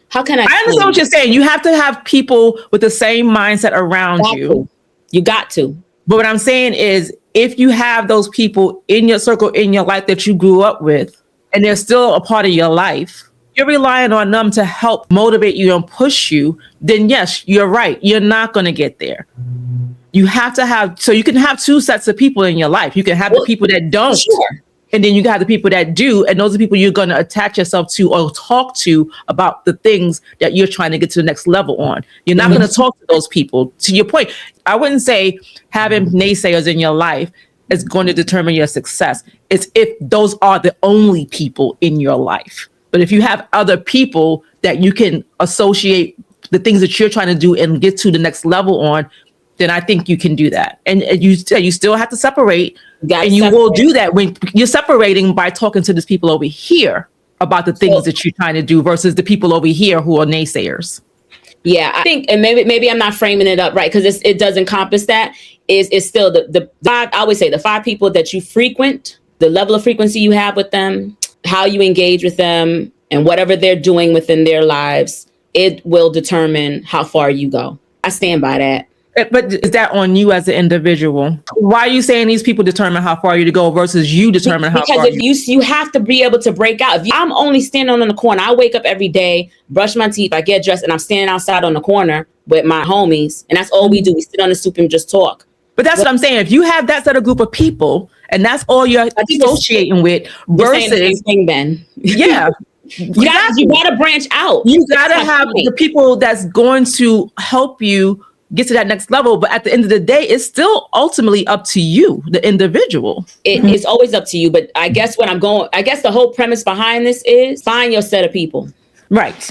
How can I understand what you're saying. You have to have people with the same mindset around you. You got to. But what I'm saying is, if you have those people in your circle, in your life that you grew up with, and they're still a part of your life, you're relying on them to help motivate you and push you, then yes, you're right. You're not going to get there. You have to have, so you can have 2 sets of people in your life. You can have the people that don't. Sure. And then you got the people that do, and those are people you're going to attach yourself to or talk to about the things that you're trying to get to the next level on. You're not going to talk to those people. To your point, I wouldn't say having naysayers in your life is going to determine your success. It's if those are the only people in your life. But if you have other people that you can associate the things that you're trying to do and get to the next level on, then I think you can do that. And you still have to separate, and you will do that when you're separating by talking to these people over here about the things that you're trying to do versus the people over here who are naysayers. Yeah, I think, and maybe I'm not framing it up right, because it does encompass that. Is still the five, I always say the 5 people that you frequent, the level of frequency you have with them, how you engage with them, and whatever they're doing within their lives, it will determine how far you go. I stand by that. But is that on you as an individual? Why are you saying these people determine how far you to go versus you determine how far? Because you have to be able to break out. I'm only standing on the corner. I wake up every day, brush my teeth, I get dressed, and I'm standing outside on the corner with my homies, and that's all we do. We sit on the stoop and just talk. But that's what I'm saying. If you have that set of group of people, and that's all you're associating with, versus the same thing, Ben. Yeah. You gotta branch out. You gotta have the people that's going to help you get to that next level. But at the end of the day, it's still ultimately up to you, the individual. It's always up to you. But I guess the whole premise behind this is find your set of people. Right.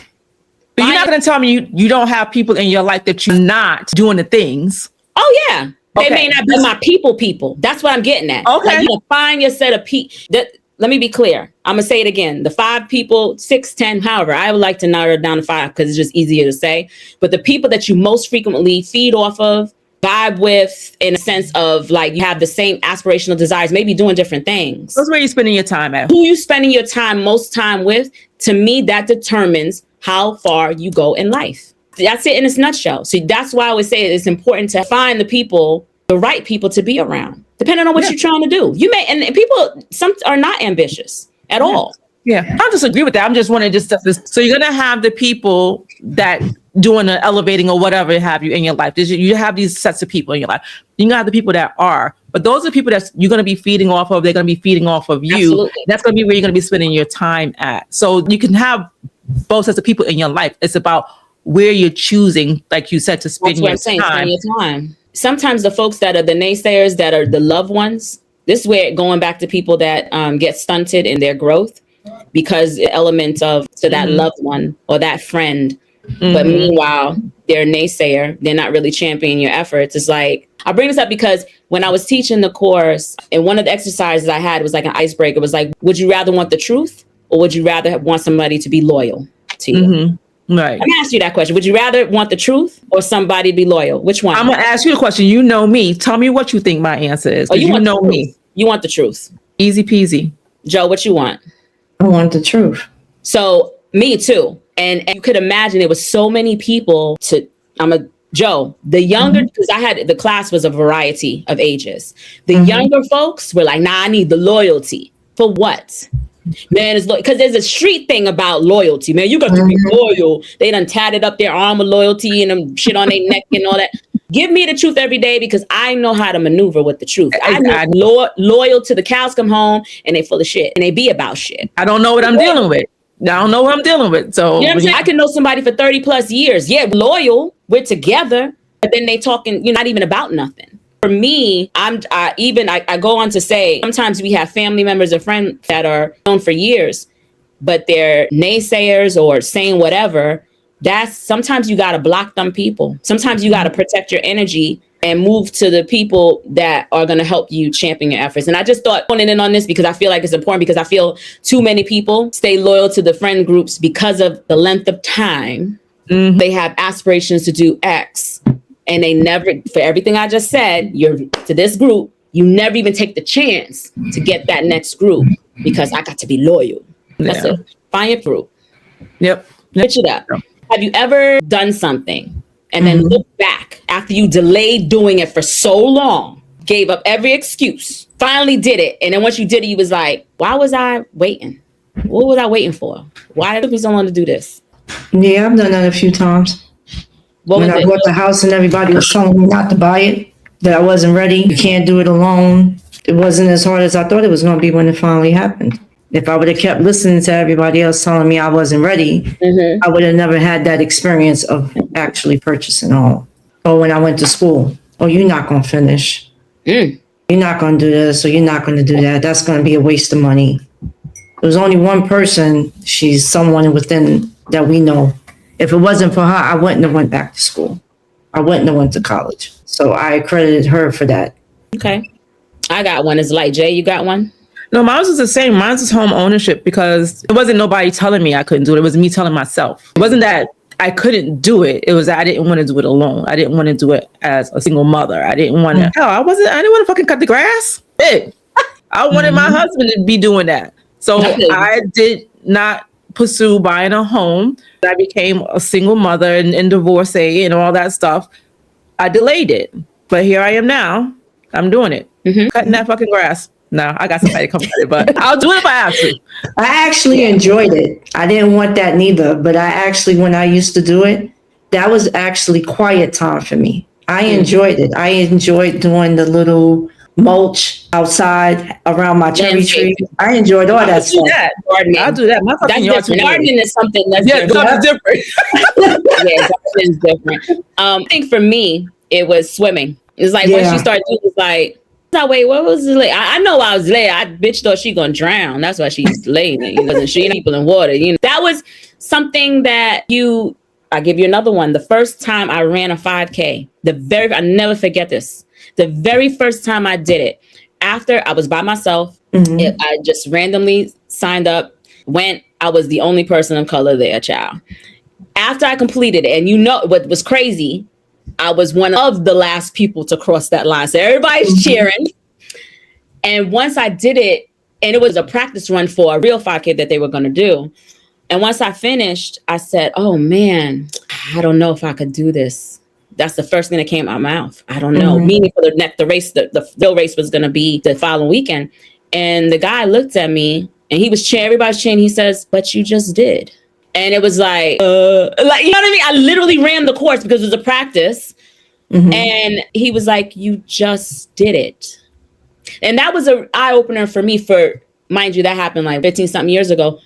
But you're not going to tell me you don't have people in your life that you're not doing the things. Oh, yeah. They may not be my people. That's what I'm getting at. Okay. Like, find your set of people. Let me be clear. I'm going to say it again. The 5 people, 6, 10, however, I would like to narrow it down to 5 because it's just easier to say. But the people that you most frequently feed off of, vibe with, in a sense of like you have the same aspirational desires, maybe doing different things. That's where you're spending your time at. Who you spending your time most time with, to me, that determines how far you go in life. That's it in its nutshell. So that's why I would say it's important to find the right people to be around, depending on what you're trying to do. You may, and people, some are not ambitious at all. Yeah, I disagree with that. I'm just wanting to so you're going to have the people that doing the elevating or whatever have you in your life. You have these sets of people in your life. You're going to have the people that are, but those are the people that you're going to be feeding off of. They're going to be feeding off of you. Absolutely. That's going to be where you're going to be spending your time at. So you can have both sets of people in your life. It's about where you're choosing, like you said, to spend your time. Sometimes the folks that are the naysayers, that are the loved ones, this is where going back to people that get stunted in their growth because the element of that loved one or that friend. But meanwhile, they're a naysayer. They're not really championing your efforts. It's like, I bring this up because when I was teaching the course, and one of the exercises I had was like an icebreaker. It was like, would you rather want the truth or would you rather want somebody to be loyal to you? Right. Let me ask you that question. Would you rather want the truth or somebody to be loyal? Which one? I'm going to ask you the question. You know me. Tell me what you think my answer is. You know me. You want the truth. Easy peasy. Joe, what you want? I want the truth. So me too. And you could imagine there was so many people Joe, the younger, because the class was a variety of ages. The younger folks were like, nah, I need the loyalty. For what? Man, it's because there's a street thing about loyalty, man. You got to be loyal. They done tatted up their arm of loyalty and them shit on their neck and all that. Give me the truth every day because I know how to maneuver with the truth. I'm loyal to the cows come home and they full of shit and they be about shit. I don't know what I'm dealing with. I don't know what I'm dealing with. So you know what I'm saying? I can know somebody for 30 plus years. Yeah, loyal. We're together. But then they talking, not even about nothing. For me, I go on to say, sometimes we have family members or friends that are known for years, but they're naysayers or saying whatever. Sometimes you got to block them people. Sometimes you got to protect your energy and move to the people that are going to help you champion your efforts. And I just thought pointing in on this because I feel like it's important because I feel too many people stay loyal to the friend groups because of the length of time. They have aspirations to do X. And they never, for everything I just said, you're to this group, you never even take the chance to get that next group because I got to be loyal. That's it. Find your group. Yep. Pitch it up. Have you ever done something and then look back after you delayed doing it for so long, gave up every excuse, finally did it. And then once you did it, you was like, why was I waiting? What was I waiting for? Why did we so want to do this? Yeah, I've done that a few times. When I bought the house and everybody was telling me not to buy it, that I wasn't ready. You can't do it alone. It wasn't as hard as I thought it was going to be when it finally happened. If I would have kept listening to everybody else telling me I wasn't ready, I would have never had that experience of actually purchasing a home. Or when I went to school, you're not going to finish. You're not going to do this, or you're not going to do that. That's going to be a waste of money. There was only one person, she's someone within that we know. If it wasn't for her, I wouldn't have went back to school. I wouldn't have went to college. So I credited her for that. Okay. I got one. Is like, Jay, you got one? No, mine was the same. Mine was home ownership because it wasn't nobody telling me I couldn't do it. It was me telling myself. It wasn't that I couldn't do it. It was that I didn't want to do it alone. I didn't want to do it as a single mother. I didn't want to. Hell, I didn't want to fucking cut the grass. I wanted my husband to be doing that. So I did not pursue buying a home. I became a single mother and divorcee and all that stuff. I delayed it. But here I am now. I'm doing it. Cutting that fucking grass. No, I got somebody to come at it, but I'll do it if I have to. I actually enjoyed it. I didn't want that neither, but when I used to do it, that was actually quiet time for me. I enjoyed it. I enjoyed doing the little mulch outside around my cherry tree. I enjoyed all that stuff. I'll do that. My fucking yard too. Gardening is something that's different. Yeah, gardening is different. I think for me, it was swimming. It's like once you start doing, it's like, wait, what was it? I know I was late. I bitch thought she gonna drown. That's why she's late. She people in water. That was something that I give you another one. The first time I ran a 5K, I never forget this. The very first time I did it, after I was by myself, I just randomly signed up, went. I was the only person of color there, child. After I completed it, and what was crazy, I was one of the last people to cross that line. So everybody's cheering. And once I did it, and it was a practice run for a real 5K that they were going to do. And once I finished, I said, oh man, I don't know if I could do this. That's the first thing that came out of my mouth. I don't know. Meaning for the race, the real race was going to be the following weekend. And the guy looked at me and he was cheering, everybody's cheering. He says, but you just did. And it was like, you know what I mean? I literally ran the course because it was a practice. And he was like, you just did it. And that was an eye opener for me mind you, that happened like 15 something years ago.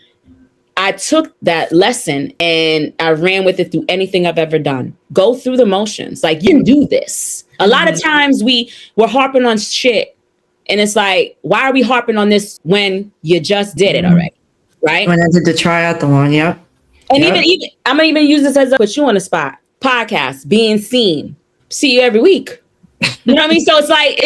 I took that lesson and I ran with it through anything I've ever done. Go through the motions. Like, you do this. A lot of times we're harping on shit. And it's like, why are we harping on this when you just did it already? Right? When I did the triathlon, yep. And even I'm gonna even use this as put you on the spot. Podcast, being seen. See you every week. You know what I mean? So it's like,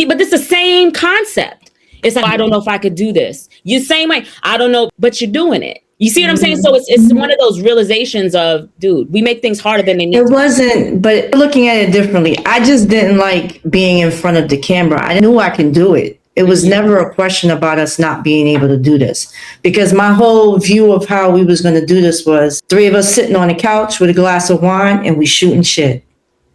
but it's the same concept. It's like, I don't know if I could do this. You same way, I don't know, but you're doing it. You see what I'm saying? So it's one of those realizations of, dude, we make things harder than they need. It wasn't, but looking at it differently, I just didn't like being in front of the camera. I knew I can do it. It was never a question about us not being able to do this, because my whole view of how we was going to do this was 3 of us sitting on a couch with a glass of wine and we shooting shit.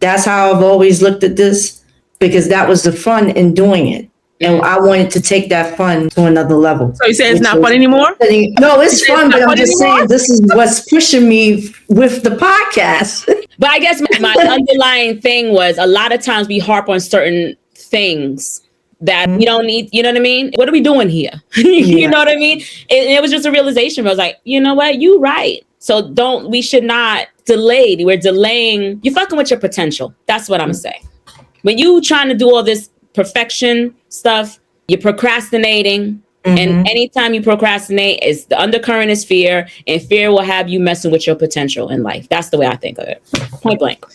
That's how I've always looked at this, because that was the fun in doing it. And I wanted to take that fun to another level. So you say it's not fun anymore? No, it's fun, but I'm just saying this is what's pushing me with the podcast. But I guess my underlying thing was a lot of times we harp on certain things that we don't need. You know what I mean? What are we doing here? You know what I mean? And it was just a realization. I was like, you know what? You right. So we should not delay. We're delaying. You're fucking with your potential. That's what I'm gonna say. When you trying to do all this perfection stuff, you're procrastinating. And anytime you procrastinate, the undercurrent is fear, and fear will have you messing with your potential in life. That's the way I think of it. Point blank.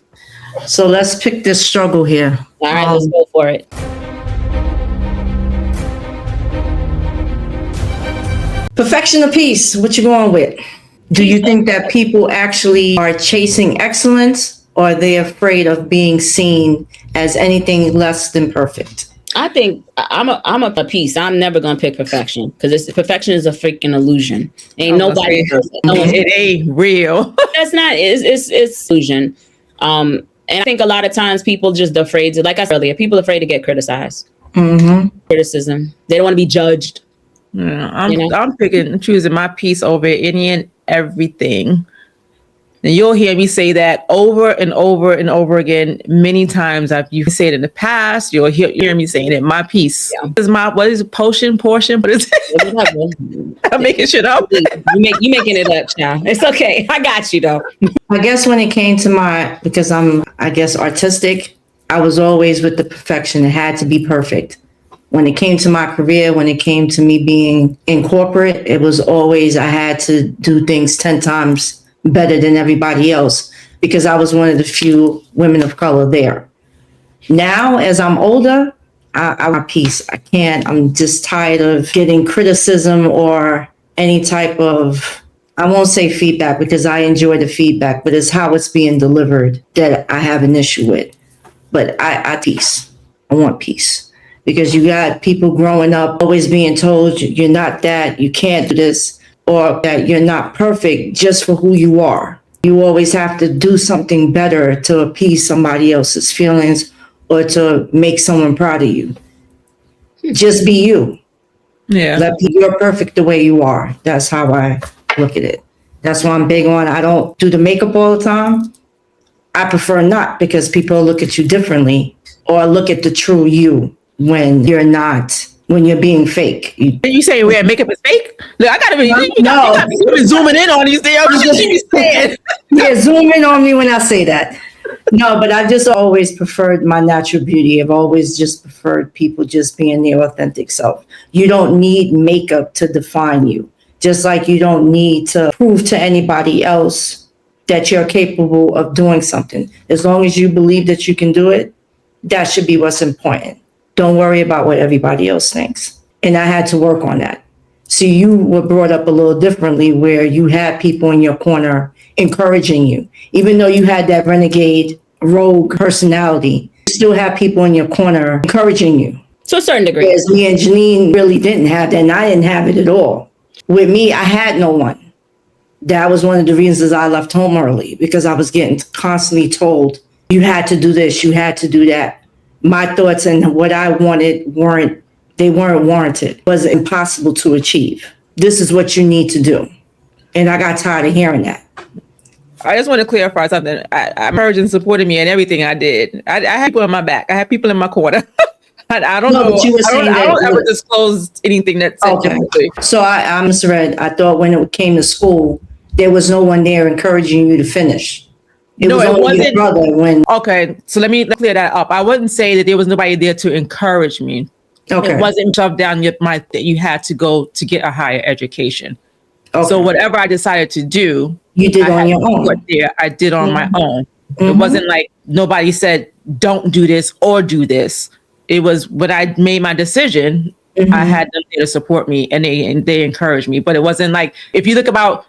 So let's pick this struggle here. All right, let's go for it. Perfection or peace? What you going with? Do you think that people actually are chasing excellence, or are they afraid of being seen as anything less than perfect? I think I'm a piece. I'm never gonna pick perfection, because perfection is a freaking illusion. Ain't nobody perfect. It ain't real. That's not. It's illusion. And I think a lot of times people just afraid to, like I said earlier, people are afraid to get criticized. Criticism. They don't want to be judged. Yeah, I'm choosing my piece over any and everything. And you'll hear me say that over and over and over again many times. You say it in the past. You'll hear me saying it. My piece is what is it? Portion? What is it? I'm making shit up. You making it up, child. It's okay. I got you though. I guess when it came to because I'm artistic, I was always with the perfection. It had to be perfect. When it came to my career, when it came to me being in corporate, it was always I had to do things 10 times better than everybody else because I was one of the few women of color there. Now, as I'm older, I want peace. I'm just tired of getting criticism or any type of, I won't say feedback because I enjoy the feedback, but it's how it's being delivered that I have an issue with. But I peace. I want peace because you got people growing up always being told you're not that, you can't do this, or that you're not perfect just for who you are. You always have to do something better to appease somebody else's feelings or to make someone proud of you. Just be you. Yeah. You're perfect the way you are. That's how I look at it. That's why I'm big on, I don't do the makeup all the time. I prefer not because people look at you differently or look at the true you when you're not, when you're being fake. You say wearing makeup is fake? Look, I gotta be, you gotta be zooming in on these things. Yeah, zoom in on me when I say that. No, but I just always preferred my natural beauty. I've always just preferred people just being their authentic self. You don't need makeup to define you. Just like you don't need to prove to anybody else that you're capable of doing something. As long as you believe that you can do it, that should be what's important. Don't worry about what everybody else thinks. And I had to work on that. So you were brought up a little differently where you had people in your corner encouraging you. Even though you had that renegade, rogue personality, you still have people in your corner encouraging you. To a certain degree. Whereas me and Janine really didn't have that, and I didn't have it at all. With me, I had no one. That was one of the reasons I left home early, because I was getting constantly told, you had to do this, you had to do that. My thoughts and what I wanted weren't warranted. It was impossible to achieve. This is what you need to do. And I got tired of hearing that. I just want to clarify something. I encouraged and supported me in everything I did. I had people in my back. I had people in my corner. I don't know. I don't ever disclose anything that's said differently. So I misread. I thought when it came to school, there was no one there encouraging you to finish. It wasn't your brother Okay, so let me clear that up. I wouldn't say that there was nobody there to encourage me. Okay. It wasn't shoved down that you had to go to get a higher education. Okay. So whatever I decided to do, you did on your own. I did on my own. Mm-hmm. It wasn't like nobody said, don't do this or do this. It was when I made my decision, I had them there to support me and they encouraged me. But it wasn't like, if you look about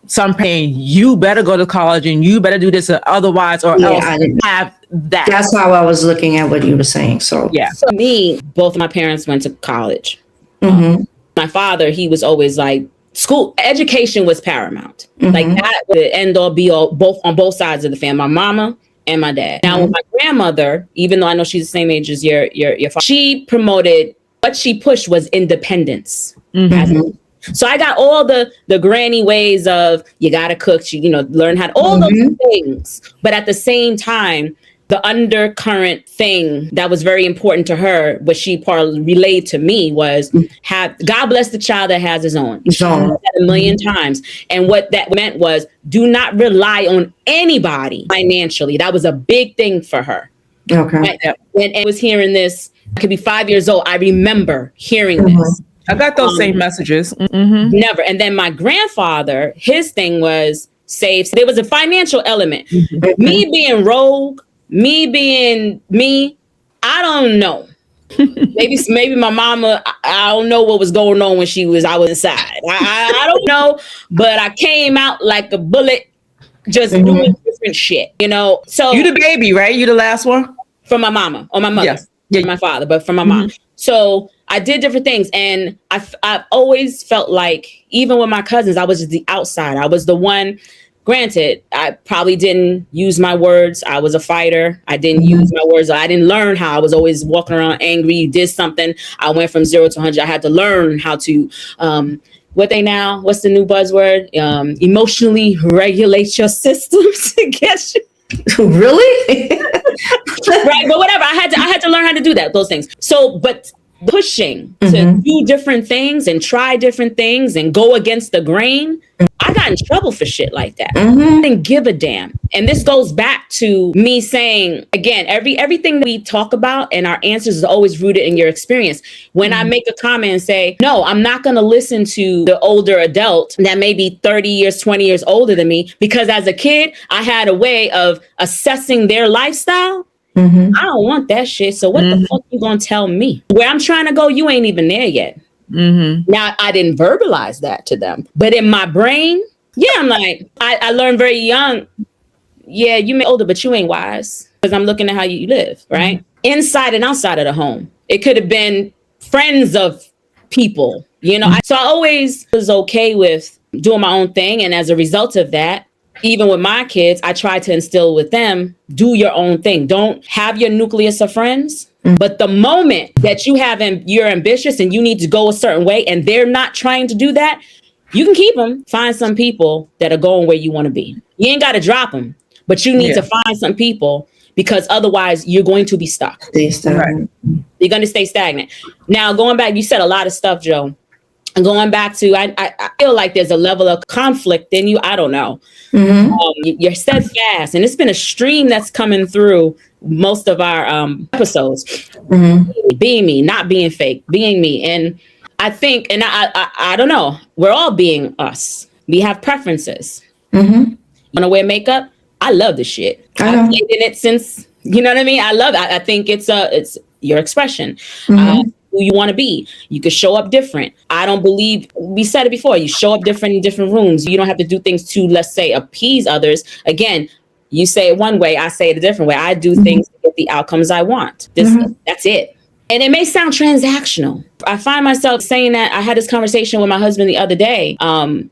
some pain, you better go to college and you better do this otherwise or else I didn't have that. That's how I was looking at what you were saying. So yeah. For me, both of my parents went to college. My father, he was always like, school education was paramount. Like that was the end all be all, both on both sides of the family, my mama and my dad. Now with my grandmother, even though I know she's the same age as your father, she promoted, what she pushed was independence. So I got all the granny ways of, you gotta cook, learn how to, all those things. But at the same time, the undercurrent thing that was very important to her, what she relayed to me was, God bless the child that has his own. She said that a million times. And what that meant was, do not rely on anybody financially. That was a big thing for her. Okay. And I was hearing this, I could be 5 years old. I remember hearing this. I got those same messages. Never. And then my grandfather, his thing was save. So there was a financial element. Me being rogue, me being me, I don't know. maybe my mama, I don't know what was going on when I was inside. I don't know, but I came out like a bullet, just doing different shit, So you the baby, right? You the last one? From my mama or my mother. Yes. Yeah, my father, but from my mom. So I did different things. And I've always felt like, even with my cousins, I was just the outside. I was the one. Granted, I probably didn't use my words. I was a fighter. I didn't use my words. I didn't learn how. I was always walking around angry. You did something. I went from 0 to 100. I had to learn how to, what's the new buzzword? Emotionally regulate your systems to get you. Really? Right. But whatever. I had to learn how to do those things. So, but pushing to do different things and try different things and go against the grain, I got in trouble for shit like that. I didn't give a damn. And this goes back to me saying, again, everything that we talk about and our answers is always rooted in your experience. When I make a comment and say, no, I'm not going to listen to the older adult that may be 30 years, 20 years older than me, because as a kid, I had a way of assessing their lifestyle. I don't want that shit. So what the fuck you gonna tell me? Where I'm trying to go, you ain't even there yet. Now, I didn't verbalize that to them, but in my brain, yeah, I'm like, I learned very young. Yeah, you may be older, but you ain't wise, because I'm looking at how you live, right? Inside and outside of the home. It could have been friends of people, you know. So I always was okay with doing my own thing. And as a result of that, even with my kids, I try to instill with them, do your own thing. Don't have your nucleus of friends. But the moment that you have, you're ambitious and you need to go a certain way and they're not trying to do that, you can keep them. Find some people that are going where you want to be. You ain't got to drop them, but you need to find some people, because otherwise you're going to be stuck. Stay stagnant. You're going to stay stagnant. Now, going back, you said a lot of stuff, Joe. And going back to, I feel like there's a level of conflict in you. I don't know. You're steadfast. And it's been a stream that's coming through most of our episodes. Being me, not being fake, being me. And I think, and I don't know, we're all being us. We have preferences. You want to wear makeup? I love this shit. I've played in it since, you know what I mean? I love it. I think it's your expression. Who you want to be. You could show up different. I don't believe, we said it before, you show up different in different rooms. You don't have to do things to, let's say, appease others. Again, you say it one way, I say it a different way. I do things to get the outcomes I want. That's it. And it may sound transactional. I find myself saying that. I had this conversation with my husband the other day, and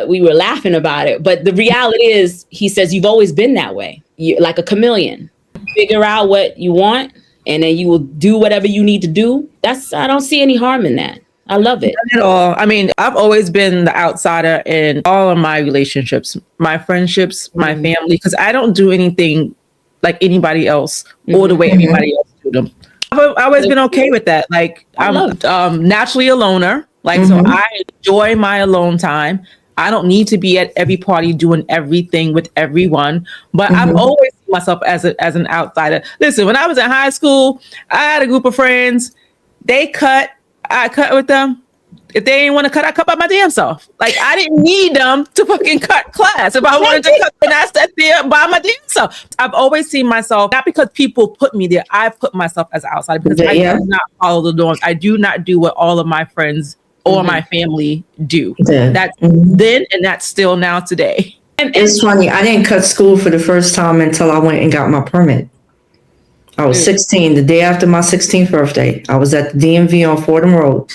we were laughing about it. But the reality is, he says, you've always been that way. You're like a chameleon. Figure out what you want, and then you will do whatever you need to do. I don't see any harm in that. I love it. Not at all. I mean, I've always been the outsider in all of my relationships, my friendships, my family, because I don't do anything like anybody else or the way anybody else do them. I've always been okay with that. Like, I'm naturally a loner. Like, so I enjoy my alone time. I don't need to be at every party doing everything with everyone, but I've always seen myself as an outsider. Listen, when I was in high school, I had a group of friends. They cut, I cut with them. If they didn't want to cut, I cut by my damn self. Like, I didn't need them to fucking cut class. If I wanted to cut, then I sat there by my damn self. I've always seen myself, not because people put me there, I put myself as an outsider, because I do not follow the norms. I do not do what all of my friends or my family do. That's then, and that's still now today. And it's funny, I didn't cut school for the first time until I went and got my permit. I was 16, the day after my 16th birthday. I was at the DMV on Fordham Road,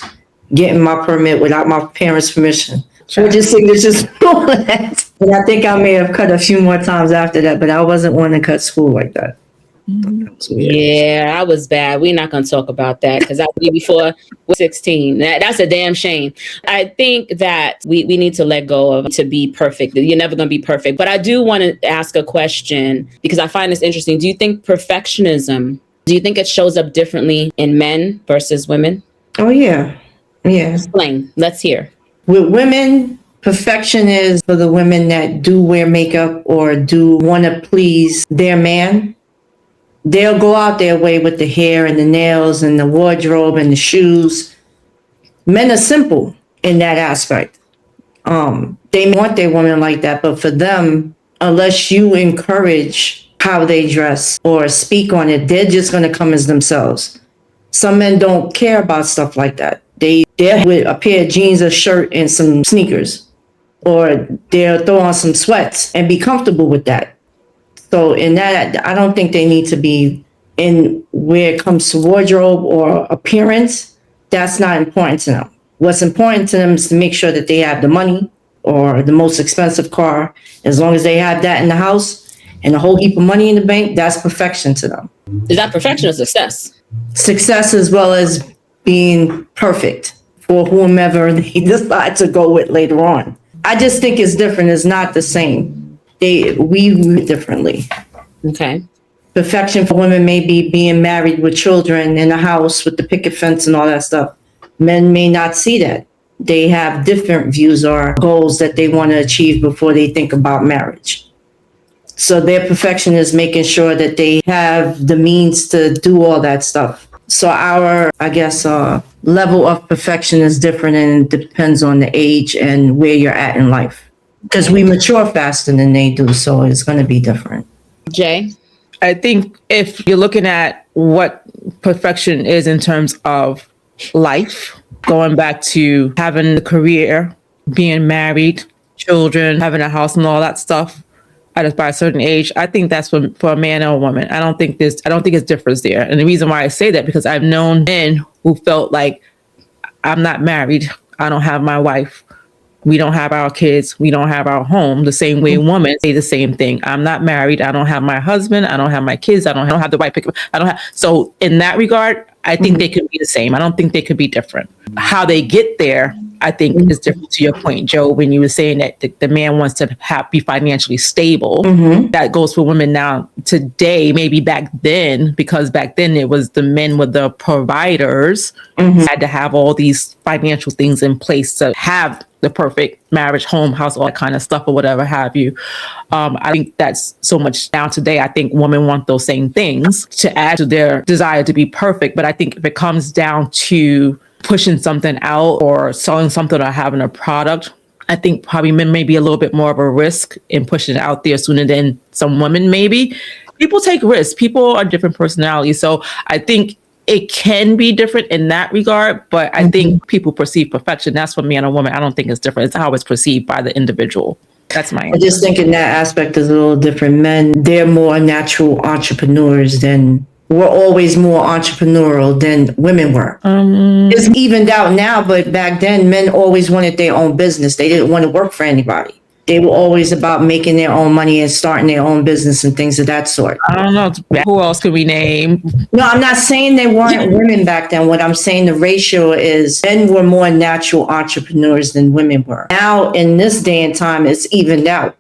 getting my permit without my parents' permission. With just signatures on that. And I think I may have cut a few more times after that, but I wasn't one to cut school like that. Yeah, I was bad. We're not going to talk about that, because I did before 16. That's a damn shame. I think that we need to let go of to be perfect. You're never going to be perfect. But I do want to ask a question, because I find this interesting. Do you think perfectionism, do you think it shows up differently in men versus women? Oh, yeah. Yeah. Explain. Let's hear. With women, perfection is for the women that do wear makeup or do want to please their man. They'll go out their way with the hair and the nails and the wardrobe and the shoes. Men are simple in that aspect. They want their woman like that, but for them, unless you encourage how they dress or speak on it, they're just going to come as themselves. Some men don't care about stuff like that. They're with a pair of jeans, a shirt, and some sneakers, or they'll throw on some sweats and be comfortable with that. So in that, I don't think they need to be in where it comes to wardrobe or appearance. That's not important to them. What's important to them is to make sure that they have the money or the most expensive car. As long as they have that in the house and a whole heap of money in the bank, that's perfection to them. Is that perfection or success? Success, as well as being perfect for whomever they decide to go with later on. I just think it's different. It's not the same. We live differently. Okay. Perfection for women may be being married with children in a house with the picket fence and all that stuff. Men may not see that. They have different views or goals that they want to achieve before they think about marriage. So their perfection is making sure that they have the means to do all that stuff. So our, I guess, level of perfection is different, and it depends on the age and where you're at in life. Because we mature faster than they do, so it's going to be different. Jay? I think if you're looking at what perfection is in terms of life, going back to having a career, being married, children, having a house and all that stuff by a certain age, I think that's for a man or a woman. I don't think it's difference there. And the reason why I say that, because I've known men who felt like, I'm not married, I don't have my wife, we don't have our kids, we don't have our home. The same way women say the same thing. I'm not married, I don't have my husband, I don't have my kids, I don't have the right pickup. So in that regard, I think they could be the same. I don't think they could be different. How they get there, I think, is different. To your point, Joe, when you were saying that the man wants to be financially stable. That goes for women now today, maybe back then, because back then it was the men were the providers, had to have all these financial things in place to have the perfect marriage, home, house, all that kind of stuff, or whatever have you. I think that's so much now today. I think women want those same things to add to their desire to be perfect. But I think if it comes down to pushing something out or selling something or having a product, I think probably men may be a little bit more of a risk in pushing it out there sooner than some women maybe. People take risks. People are different personalities. So I think it can be different in that regard, but I think people perceive perfection. That's for man or woman. I don't think it's different. It's how it's perceived by the individual. That's my answer. I just think in that aspect is a little different. Men, they're more natural entrepreneurs than, we're always more entrepreneurial than women were. It's evened out now, but back then men always wanted their own business. They didn't want to work for anybody. They were always about making their own money and starting their own business and things of that sort. I don't know. Who else can we name? No, I'm not saying they weren't women back then. What I'm saying, the ratio is men were more natural entrepreneurs than women were. Now, in this day and time, it's evened out.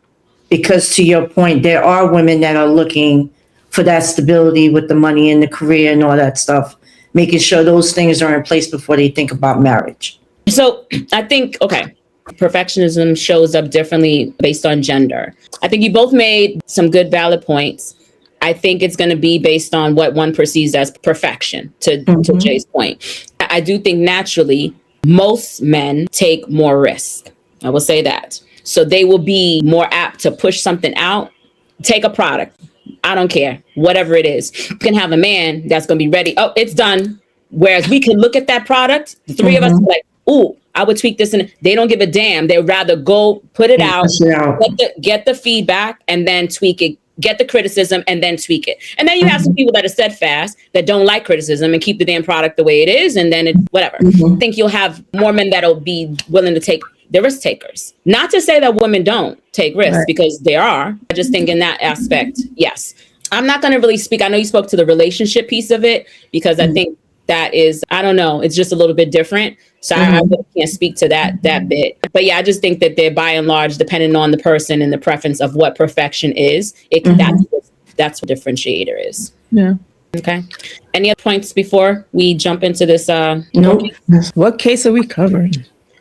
Because to your point, there are women that are looking for that stability with the money and the career and all that stuff, making sure those things are in place before they think about marriage. So I think, okay, perfectionism shows up differently based on gender. I think you both made some good, valid points. I think it's going to be based on what one perceives as perfection, to Jay's point. I do think naturally most men take more risk. I will say that. So they will be more apt to push something out, take a product. I don't care, whatever it is. You can have a man that's going to be ready. Oh, it's done. Whereas we can look at that product, the three of us are like, ooh, I would tweak this. And they don't give a damn. They'd rather go put it out, get the feedback, and then tweak it, get the criticism, and then tweak it. And then you have some people that are steadfast, that don't like criticism and keep the damn product the way it is. And then whatever. I think you'll have more men that'll be willing to take, the risk takers. Not to say that women don't take risks, because they are. I just think in that aspect, yes. I'm not going to really speak. I know you spoke to the relationship piece of it, because I think that is, I don't know, it's just a little bit different. So I really can't speak to that bit. But yeah, I just think that they're by and large, depending on the person and the preference of what perfection is, that's what differentiator is. Yeah. Okay. Any other points before we jump into this? Nope. What case are we covering?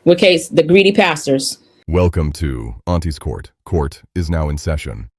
What case? The greedy pastors. Welcome to Auntie's Court. Court is now in session.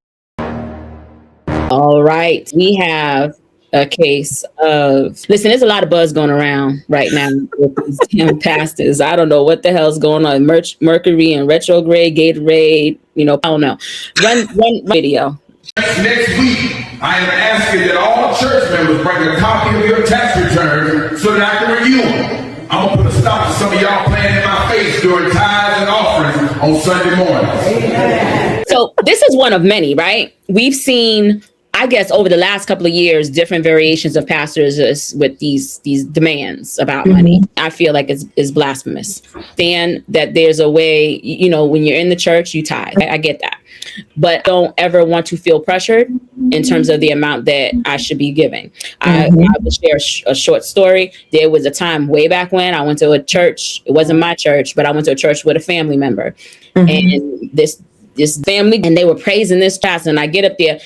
All right. We have a case of, listen, there's a lot of buzz going around right now with these damn pastors. I don't know what the hell's going on. Mercury and retrograde, Gatorade, I don't know. Run video. Next week, I am asking that all church members bring a copy of your tax returns so that I can review them. I'm going to put a stop to some of y'all playing in my face during tithes and offerings on Sunday morning. Amen. So this is one of many, right? We've seen, I guess, over the last couple of years, different variations of pastors with these demands about money. I feel like it's blasphemous. Then that there's a way, when you're in the church, you tithe. I get that. But don't ever want to feel pressured in terms of the amount that I should be giving. I will share a short story. There was a time way back when I went to a church. It wasn't my church, but I went to a church with a family member. And this family, and they were praising this pastor. And I get up there.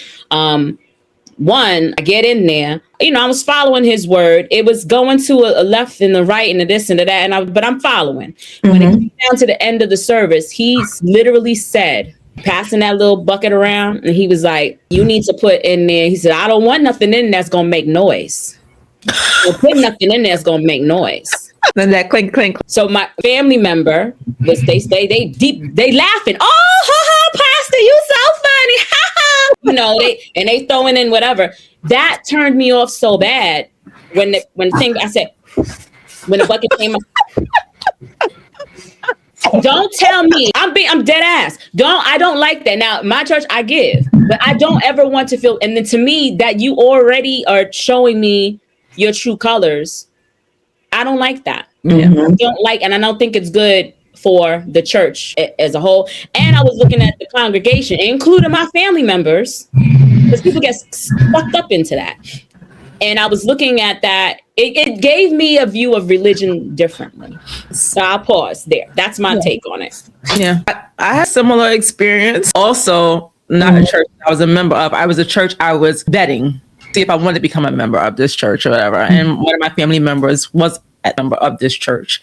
one, I get in there, I was following his word. It was going to a left and the right and the this and the that, but I'm following. When it came down to the end of the service, he literally said, passing that little bucket around, and he was like, you need to put in there. He said, I don't want nothing in that's gonna make noise. Well, put nothing in there that's gonna make noise. Then that clink clink. So my family member was they laughing. Oh, ha ha, Pastor, you so funny. Ha ha. They throwing in whatever. That turned me off so bad when the bucket came up. Don't tell me. I'm dead ass. I don't like that. Now, my church, I give, but I don't ever want to feel. And then to me, that you already are showing me your true colors. I don't like that. Mm-hmm. I don't like, and I don't think it's good for the church as a whole. And I was looking at the congregation, including my family members, because people get fucked up into that. And I was looking at that. It gave me a view of religion differently. So I'll pause there. That's my take on it. Yeah. I had similar experience. Also, not a church I was a member of. I was a church I was vetting, see if I wanted to become a member of this church or whatever. And one of my family members was a member of this church.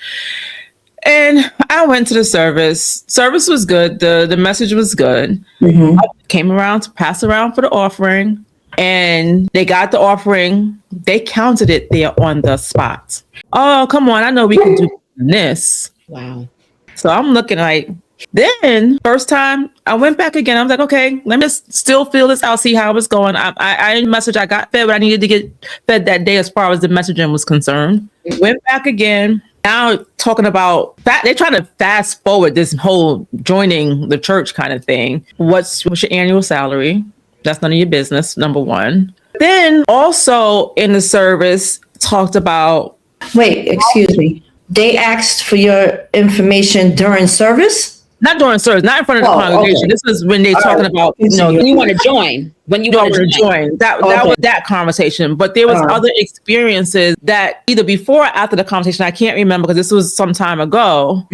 And I went to the service. Service was good. The message was good. I came around to pass around for the offering. And they got the offering. They counted it there on the spot. Oh, come on. I know we can do this. Wow. So I'm looking like, then first time I went back again. I was like, okay, let me still feel this out, see how it's going. I message, I got fed what I needed to get fed that day as far as the messaging was concerned. Went back again. Now talking about that, they're trying to fast forward this whole joining the church kind of thing. What's your annual salary? That's none of your business, number one. Then also in the service talked about... Wait, excuse me. They asked for your information during service? Not during service, not in front of the congregation. Okay. This is when they're talking about, when you want to join. When you want to join. That was that conversation. But there was other experiences that either before or after the conversation, I can't remember because this was some time ago,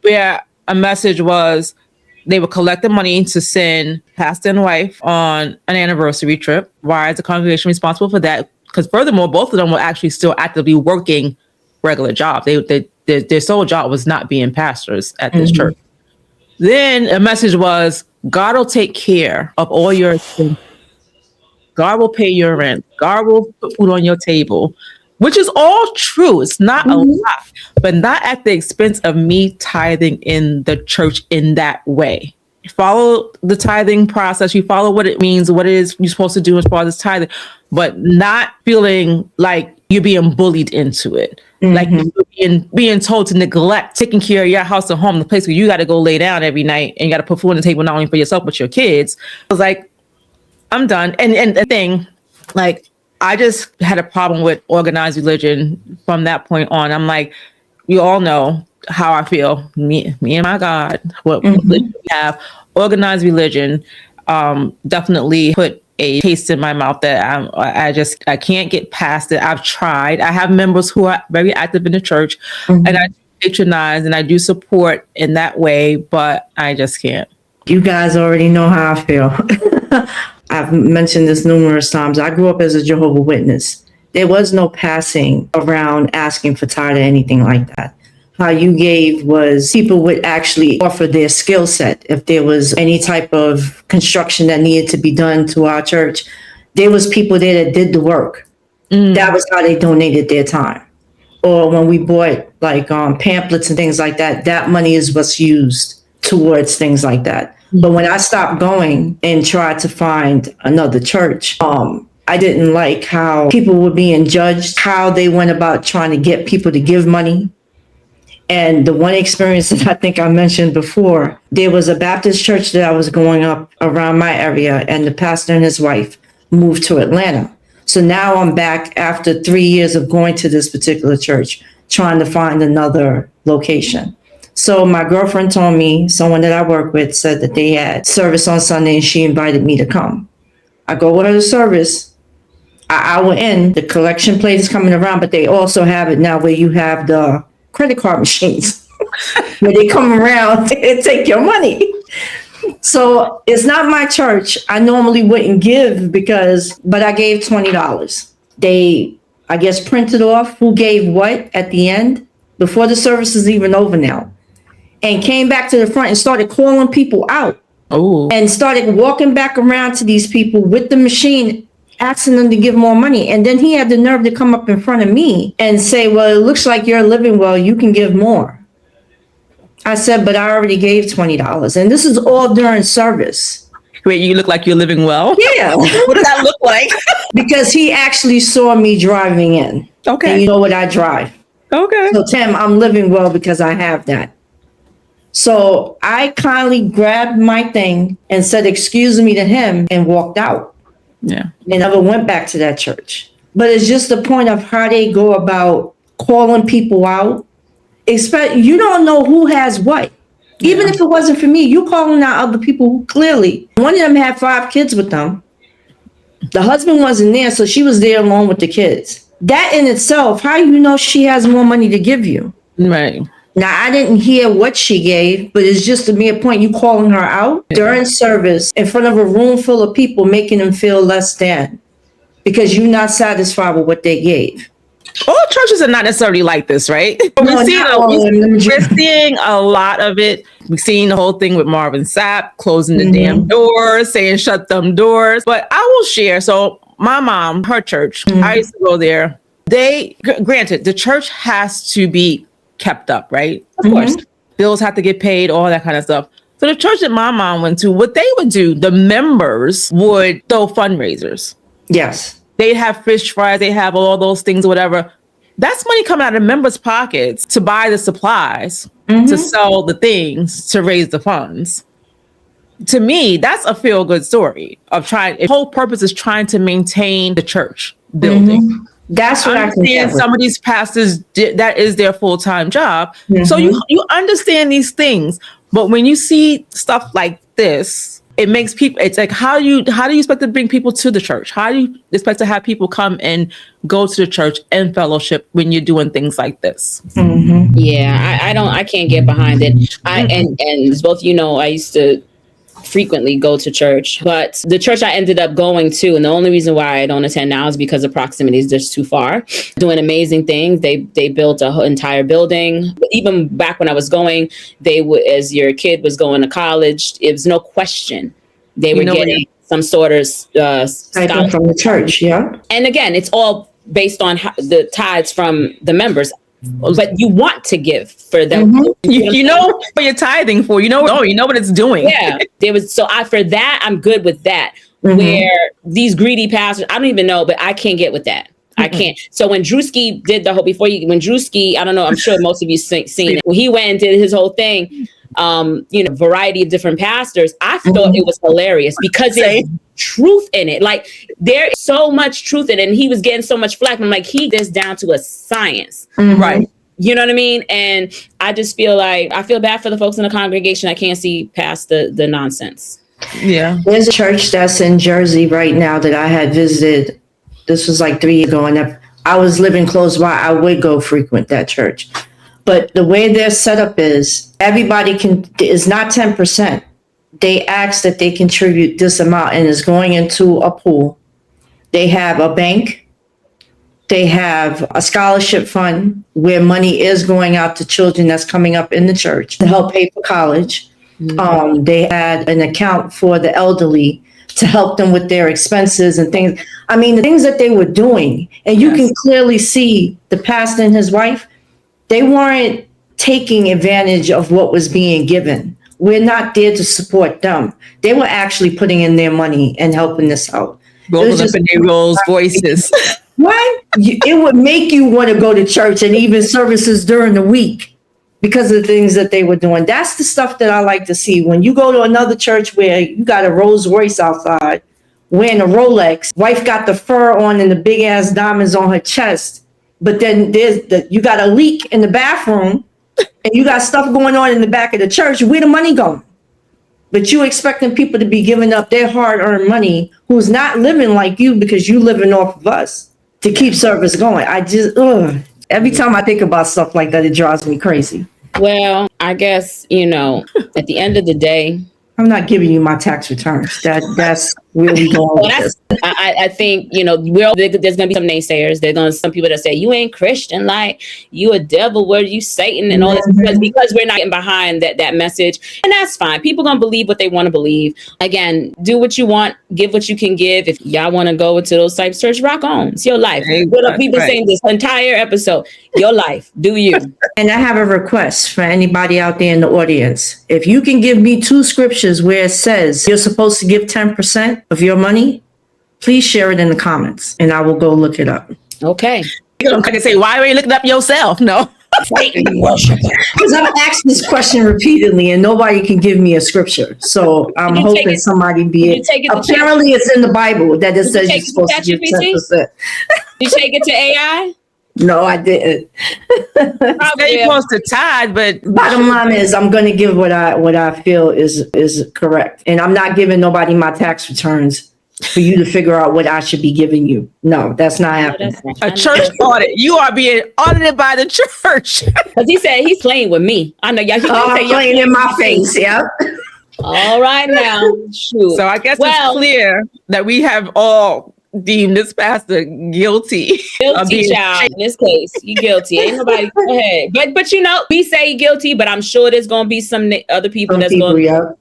where a message was, they were collecting money to send pastor and wife on an anniversary trip. Why is the congregation responsible for that? Because furthermore, both of them were actually still actively working regular jobs. Their sole job was not being pastors at this church. Then a message was, God will take care of all your things. God will pay your rent. God will put food on your table, which is all true. It's not a lot, but not at the expense of me tithing in the church in that way. You follow the tithing process. You follow what it means, what it is you're supposed to do as far as tithing, but not feeling like you're being bullied into it. Like you're being told to neglect taking care of your house and home, the place where you got to go lay down every night and you got to put food on the table, not only for yourself, but your kids. I was like, I'm done. And the thing, like, I just had a problem with organized religion from that point on. I'm like, you all know how I feel. Me and my God, what religion we have. Organized religion definitely put a taste in my mouth that I can't get past it. I've tried. I have members who are very active in the church, and I patronize and I do support in that way, but I just can't. You guys already know how I feel. I've mentioned this numerous times. I grew up as a Jehovah's Witness. There was no passing around asking for tithe or anything like that. How you gave was people would actually offer their skill set. If there was any type of construction that needed to be done to our church, there was people there that did the work. That was how they donated their time. Or when we bought like pamphlets and things like that, that money is what's used towards things like that. But when I stopped going and tried to find another church, I didn't like how people were being judged, how they went about trying to get people to give money. And the one experience that I think I mentioned before, there was a Baptist church that I was going up around my area, and the pastor and his wife moved to Atlanta. So now I'm back after 3 years of going to this particular church, trying to find another location. So my girlfriend told me, someone that I work with said that they had service on Sunday and she invited me to come. I go with her to service. An hour in, the collection plate is coming around, but they also have it now where you have the credit card machines where they come around and take your money. So it's not my church. I normally wouldn't give but I gave $20. They, I guess, printed off who gave what at the end before the service is even over now, and came back to the front and started calling people out. Oh. And started walking back around to these people with the machine, asking them to give more money. And then he had the nerve to come up in front of me and say, well, it looks like you're living well. You can give more. I said, but I already gave $20. And this is all during service. Wait, you look like you're living well? Yeah. What does that look like? Because he actually saw me driving in. Okay. And you know what I drive. Okay. So Tim, I'm living well because I have that. So I kindly grabbed my thing and said, excuse me to him, and walked out. Yeah. And never went back to that church. But it's just the point of how they go about calling people out. You don't know who has what. Even if it wasn't for me, you calling out other people who clearly, one of them had 5 kids with them. The husband wasn't there, so she was there alone with the kids. That in itself, how do you know she has more money to give you? Right. Now, I didn't hear what she gave, but it's just a mere point. You calling her out during service in front of a room full of people, making them feel less than because you're not satisfied with what they gave. All churches are not necessarily like this, right? No, we're seeing a lot of it. We've seen the whole thing with Marvin Sapp closing the damn doors, saying shut them doors. But I will share. So my mom, her church, I used to go there. Granted, the church has to be kept up, right? Of course. Bills have to get paid, all that kind of stuff. So the church that my mom went to, what they would do, the members would throw fundraisers. Yes. They have fish fries, they have all those things, whatever. That's money coming out of members' pockets to buy the supplies, to sell the things, to raise the funds. To me, that's a feel-good story of trying. The whole purpose is trying to maintain the church building. That's what I understand. Some of these pastors, that is their full-time job. So you understand these things, but when you see stuff like this, it makes people, it's like, how do you expect to bring people to the church? How do you expect to have people come and go to the church and fellowship when you're doing things like this? Yeah, I can't get behind it. And as both you know, I used to frequently go to church, but the church I ended up going to, and the only reason why I don't attend now is because of proximity is just too far. Doing amazing things. They built a whole entire building. Even back when I was going, they would, as your kid was going to college, it was no question they were getting some sort of stipend from the church. Yeah, and again, it's all based on the tithes from the members. But you want to give for them. You know what you're tithing for. You know what it's doing. Yeah, for that, I'm good with that. Where these greedy pastors, I don't even know, but I can't get with that. I can't. So when Drewski did the whole I don't know, I'm sure most of you seen it. When he went and did his whole thing, variety of different pastors, I thought it was hilarious because there's truth in it. Like there's so much truth in it, and he was getting so much flack. I'm like, he gets down to a science, right? You know what I mean? And I just feel like I feel bad for the folks in the congregation. I can't see past the nonsense. Yeah, there's a church that's in Jersey right now that I had visited. This was like 3 years ago, and I was living close by. I would go frequent that church. But the way their setup is, everybody is not 10%. They ask that they contribute this amount and is going into a pool. They have a bank. They have a scholarship fund where money is going out to children that's coming up in the church to help pay for college. They had an account for the elderly to help them with their expenses and things. I mean, the things that they were doing, and you can clearly see the pastor and his wife, they weren't taking advantage of what was being given. We're not there to support them. They were actually putting in their money and helping this out. Rolling up in their Rolls voices. What? It would make you want to go to church and even services during the week because of the things that they were doing. That's the stuff that I like to see. When you go to another church where you got a Rolls Royce outside, wearing a Rolex, wife got the fur on and the big ass diamonds on her chest, but then you got a leak in the bathroom and you got stuff going on in the back of the church. Where the money going? But you expecting people to be giving up their hard-earned money who's not living like you because you living off of us to keep service going. I just, every time I think about stuff like that, it drives me crazy. Well, I guess, at the end of the day, I'm not giving you my tax returns. That's where we go. I think, there's going to be some naysayers. There's going to be some people that say, you ain't Christian, like you a devil, where you Satan and all this, because we're not getting behind that message. And that's fine. People going to believe what they want to believe. Again, do what you want, give what you can give. If y'all want to go into those types of church, rock on. It's your life. We've been saying this entire episode, your life, do you. And I have a request for anybody out there in the audience. If you can give me 2 scriptures where it says you're supposed to give 10% of your money, please share it in the comments and I will go look it up. Okay. I can say, why are you looking up yourself? No. Because I've asked this question repeatedly and nobody can give me a scripture. So I'm hoping somebody apparently it's in the Bible that it says you're supposed to give 10%. Did you take it to AI? No, I didn't. You're supposed to tithe, but bottom line is I'm going to give what I feel is correct. And I'm not giving nobody my tax returns for you to figure out what I should be giving you. No, that's not happening. A church audit. You are being audited by the church. Because he said he's playing with me. I know y'all. Playing in my face. Yeah. All right now. Shoot. So I guess it's clear that we have all deemed this pastor guilty. Guilty, child. In this case, you guilty. Ain't nobody. Go ahead. But we say guilty, but I'm sure there's gonna be some other people going to.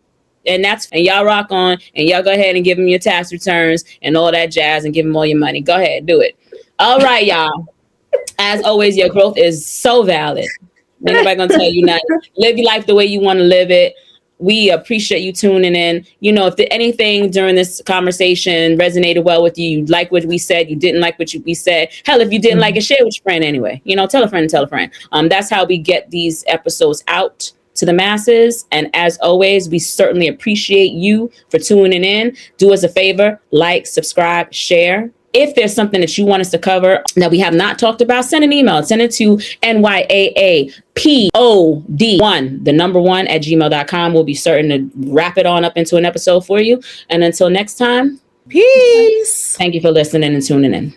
And y'all rock on, and y'all go ahead and give them your tax returns and all that jazz, and give them all your money. Go ahead, do it. All right, y'all. As always, your growth is so valid. Ain't nobody gonna tell you nothing. Live your life the way you want to live it. We appreciate you tuning in. If anything during this conversation resonated well with you, you like what we said, you didn't like what we said. Hell, if you didn't like it, share with your friend anyway. Tell a friend and tell a friend. That's how we get these episodes out to the masses. And as always, we certainly appreciate you for tuning in. Do us a favor, like, subscribe, share. If there's something that you want us to cover that we have not talked about, send an email. Send it to NYAAPOD1, the number 1 at gmail.com. We'll be certain to wrap it on up into an episode for you. And until next time, peace. Thank you for listening and tuning in.